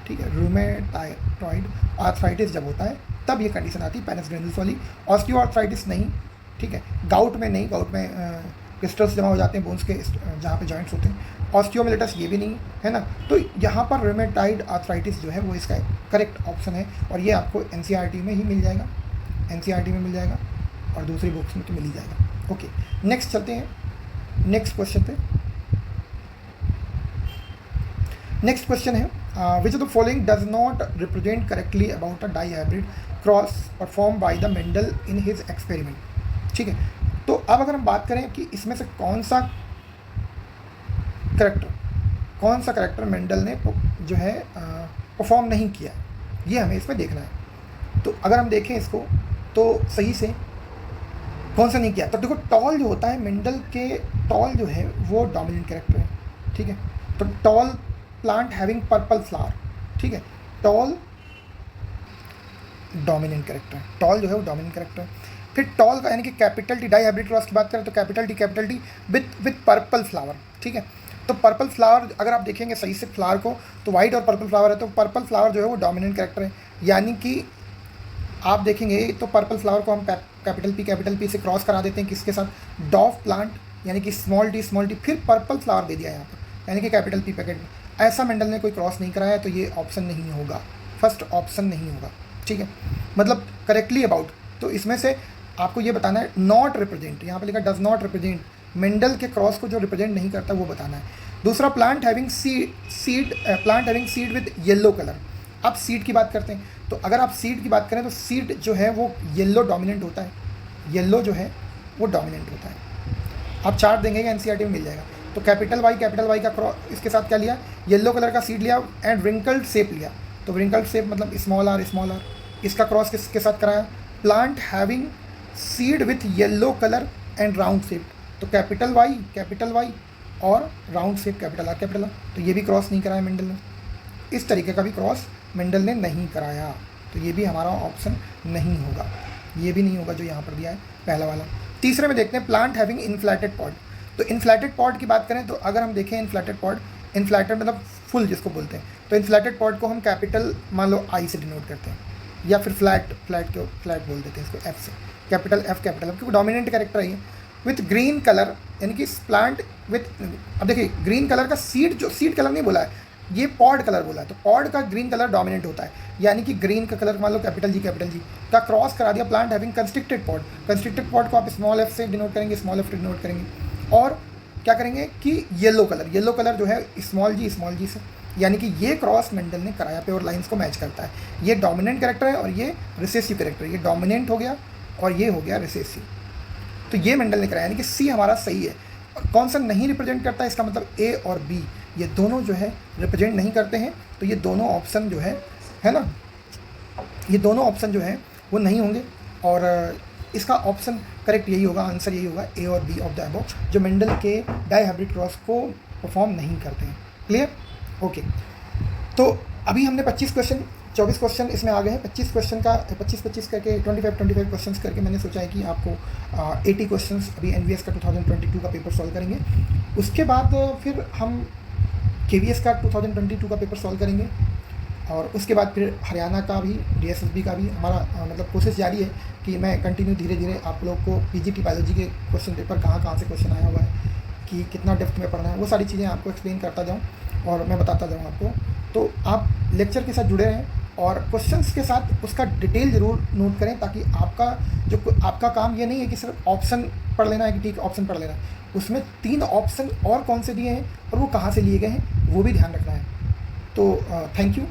ठीक है। रूमेटॉइड आर्थराइटिस जब होता है तब ये कंडीशन आती है पेनस ग्रेन्यूल्स वाली। ऑस्टियो आर्थराइटिस नहीं, ठीक है। गाउट में नहीं, गाउट में क्रिस्टल्स जमा हो जाते हैं बोन्स के जहाँ पे जॉइंट्स होते हैं। ऑस्टियोमिलेटस ये भी नहीं है ना। तो यहाँ पर रूमेटॉइड आर्थराइटिस जो है वो इसका करेक्ट ऑप्शन है और ये आपको एनसीईआरटी में ही मिल जाएगा, एनसीईआरटी में मिल जाएगा और दूसरी बुक्स में तो मिल ही जाएगा। ओके, नेक्स्ट चलते हैं नेक्स्ट क्वेश्चन पे। नेक्स्ट क्वेश्चन है which of the following does not represent correctly about a dihybrid cross perform by the Mendel in his experiment, ठीक है। तो अब अगर हम बात करें कि इसमें से कौन सा करेक्टर मेंडल ने जो है परफॉर्म नहीं किया, ये हमें इसमें देखना है। तो अगर हम देखें इसको तो सही से कौन सा नहीं किया? तो देखो टॉल जो होता है मेंडल के, टॉल जो है वो डोमिनेंट कैरेक्टर है, ठीक है। तो tall plant having purple flower, ठीक है, टॉल डोमिनेंट कैरेक्टर है, टॉल जो है वो डोमिनेंट कैरेक्टर है। फिर टॉल का यानी कि capital T, dihybrid cross की बात करें तो capital T with purple flower, ठीक है। तो पर्पल फ्लावर अगर आप देखेंगे सही से फ्लावर को तो वाइट और पर्पल फ्लावर है, तो पर्पल फ्लावर जो है वो डोमिनेंट कैरेक्टर है। यानी कि आप देखेंगे तो पर्पल फ्लावर को हम कैपिटल पी से क्रॉस करा देते हैं किसके साथ? डॉफ प्लांट, यानी कि स्मॉल टी फिर पर्पल फ्लावर दे दिया यहाँ पर, यानी कि कैपिटल पी पैकेट में। ऐसा मेंडल ने कोई क्रॉस नहीं कराया, तो ये ऑप्शन नहीं होगा, फर्स्ट ऑप्शन नहीं होगा, ठीक है। मतलब करेक्टली अबाउट, तो इसमें से आपको ये बताना है नॉट रिप्रेजेंट, यहाँ पर लिखा डज नॉट रिप्रेजेंट, मेंडल के क्रॉस को जो रिप्रेजेंट नहीं करता वो बताना है। दूसरा plant having seed with yellow colour. अब सीड की बात करते हैं, तो अगर आप सीड की बात करें तो सीड जो है वो येलो डोमिनेंट होता है, येलो जो है वो डोमिनेंट होता है। आप चार्ट देंगे एनसीईआरटी में मिल जाएगा। तो कैपिटल वाई का क्रॉस इसके साथ क्या लिया? येलो कलर का सीड लिया एंड रिंकल्ड शेप लिया। तो रिंकल्ड शेप मतलब स्मॉल आर, इसका क्रॉस किसके साथ कराया? Plant having seed with yellow colour and round shape. तो कैपिटल वाई और राउंड शेप कैपिटल आर। तो ये भी क्रॉस नहीं कराया मेंडल ने, इस तरीके का भी क्रॉस मेंडल ने नहीं कराया, तो ये भी हमारा ऑप्शन नहीं होगा, ये भी नहीं होगा जो यहाँ पर दिया है पहला वाला। तीसरे में देखते हैं प्लांट हैविंग इन्फ्लैटेड पॉड। तो इन्फ्लैटेड पॉड की बात करें तो अगर हम देखें इन्फ्लैटेड पॉड, इन्फ्लैटेड मतलब फुल जिसको बोलते हैं, तो इन्फ्लैटेड पॉड को हम कैपिटल मान लो आई से डिनोट करते हैं, या फिर फ्लैट बोल देते हैं इसको एफ से, कैपिटल एफ क्योंकि डोमिनेंट कैरेक्टर है ये। विथ ग्रीन कलर, यानी कि प्लांट विथ, अब देखिए ग्रीन कलर का सीड कलर नहीं बोला है, ये पॉड कलर बोला है, तो पॉड का ग्रीन कलर डोमिनेंट होता है, यानी कि ग्रीन का कलर मान लो कैपिटल जी का क्रॉस करा दिया। प्लांट हैविंग कंस्ट्रिक्टेड पॉड को आप स्मॉल एफ से डिनोट करेंगे, और क्या करेंगे कि येलो कलर जो है स्मॉल जी से, यानी कि ये क्रॉस मेंडल ने कराया, प्योर लाइंस को मैच करता है। ये डोमिनेंट कैरेक्टर है और ये रिसेसिव कैरेक्टर है, ये डोमिनेंट हो गया और ये हो गया रिसेसिव, तो ये मेंडल ने कराया, यानी कि सी हमारा सही है। और कौन सा नहीं रिप्रेजेंट करता है? इसका मतलब ए और बी ये दोनों जो है रिप्रेजेंट नहीं करते हैं, तो ये दोनों ऑप्शन जो है ना, ये दोनों ऑप्शन जो है वो नहीं होंगे, और इसका ऑप्शन करेक्ट यही होगा, आंसर यही होगा, ए और बी ऑफ द अबव, जो मेंडल के डाई हाइब्रिड क्रॉस को परफॉर्म नहीं करते हैं। क्लियर? ओके। तो अभी हमने 24 क्वेश्चन इसमें आ गए हैं। 25 क्वेश्चन का 25 करके 25 क्वेश्चंस करके मैंने सोचा है कि आपको 80 क्वेश्चंस अभी एनवीएस का 2022 का पेपर सॉल्व करेंगे। उसके बाद फिर हम केवीएस का 2022 का पेपर सॉल्व करेंगे, और उसके बाद फिर हरियाणा का भी, डीएसएसबी का भी हमारा मतलब कोशिश जारी है कि मैं कंटिन्यू धीरे धीरे आप लोग को पीजीटी बायोलॉजी के क्वेश्चन पेपर कहाँ से क्वेश्चन आया हुआ है, कि कितना डेप्थ में पढ़ना है, वो सारी चीज़ें आपको एक्सप्लेन करता जाऊँ और मैं बताता जाऊँ आपको। तो आप लेक्चर के साथ जुड़े रहें और क्वेश्चंस के साथ उसका डिटेल ज़रूर नोट करें, ताकि आपका काम ये नहीं है कि सिर्फ ऑप्शन पढ़ लेना है कि ठीक ऑप्शन पढ़ लेना है, उसमें 3 ऑप्शन और कौन से दिए हैं और वो कहाँ से लिए गए हैं वो भी ध्यान रखना है। तो थैंक यू।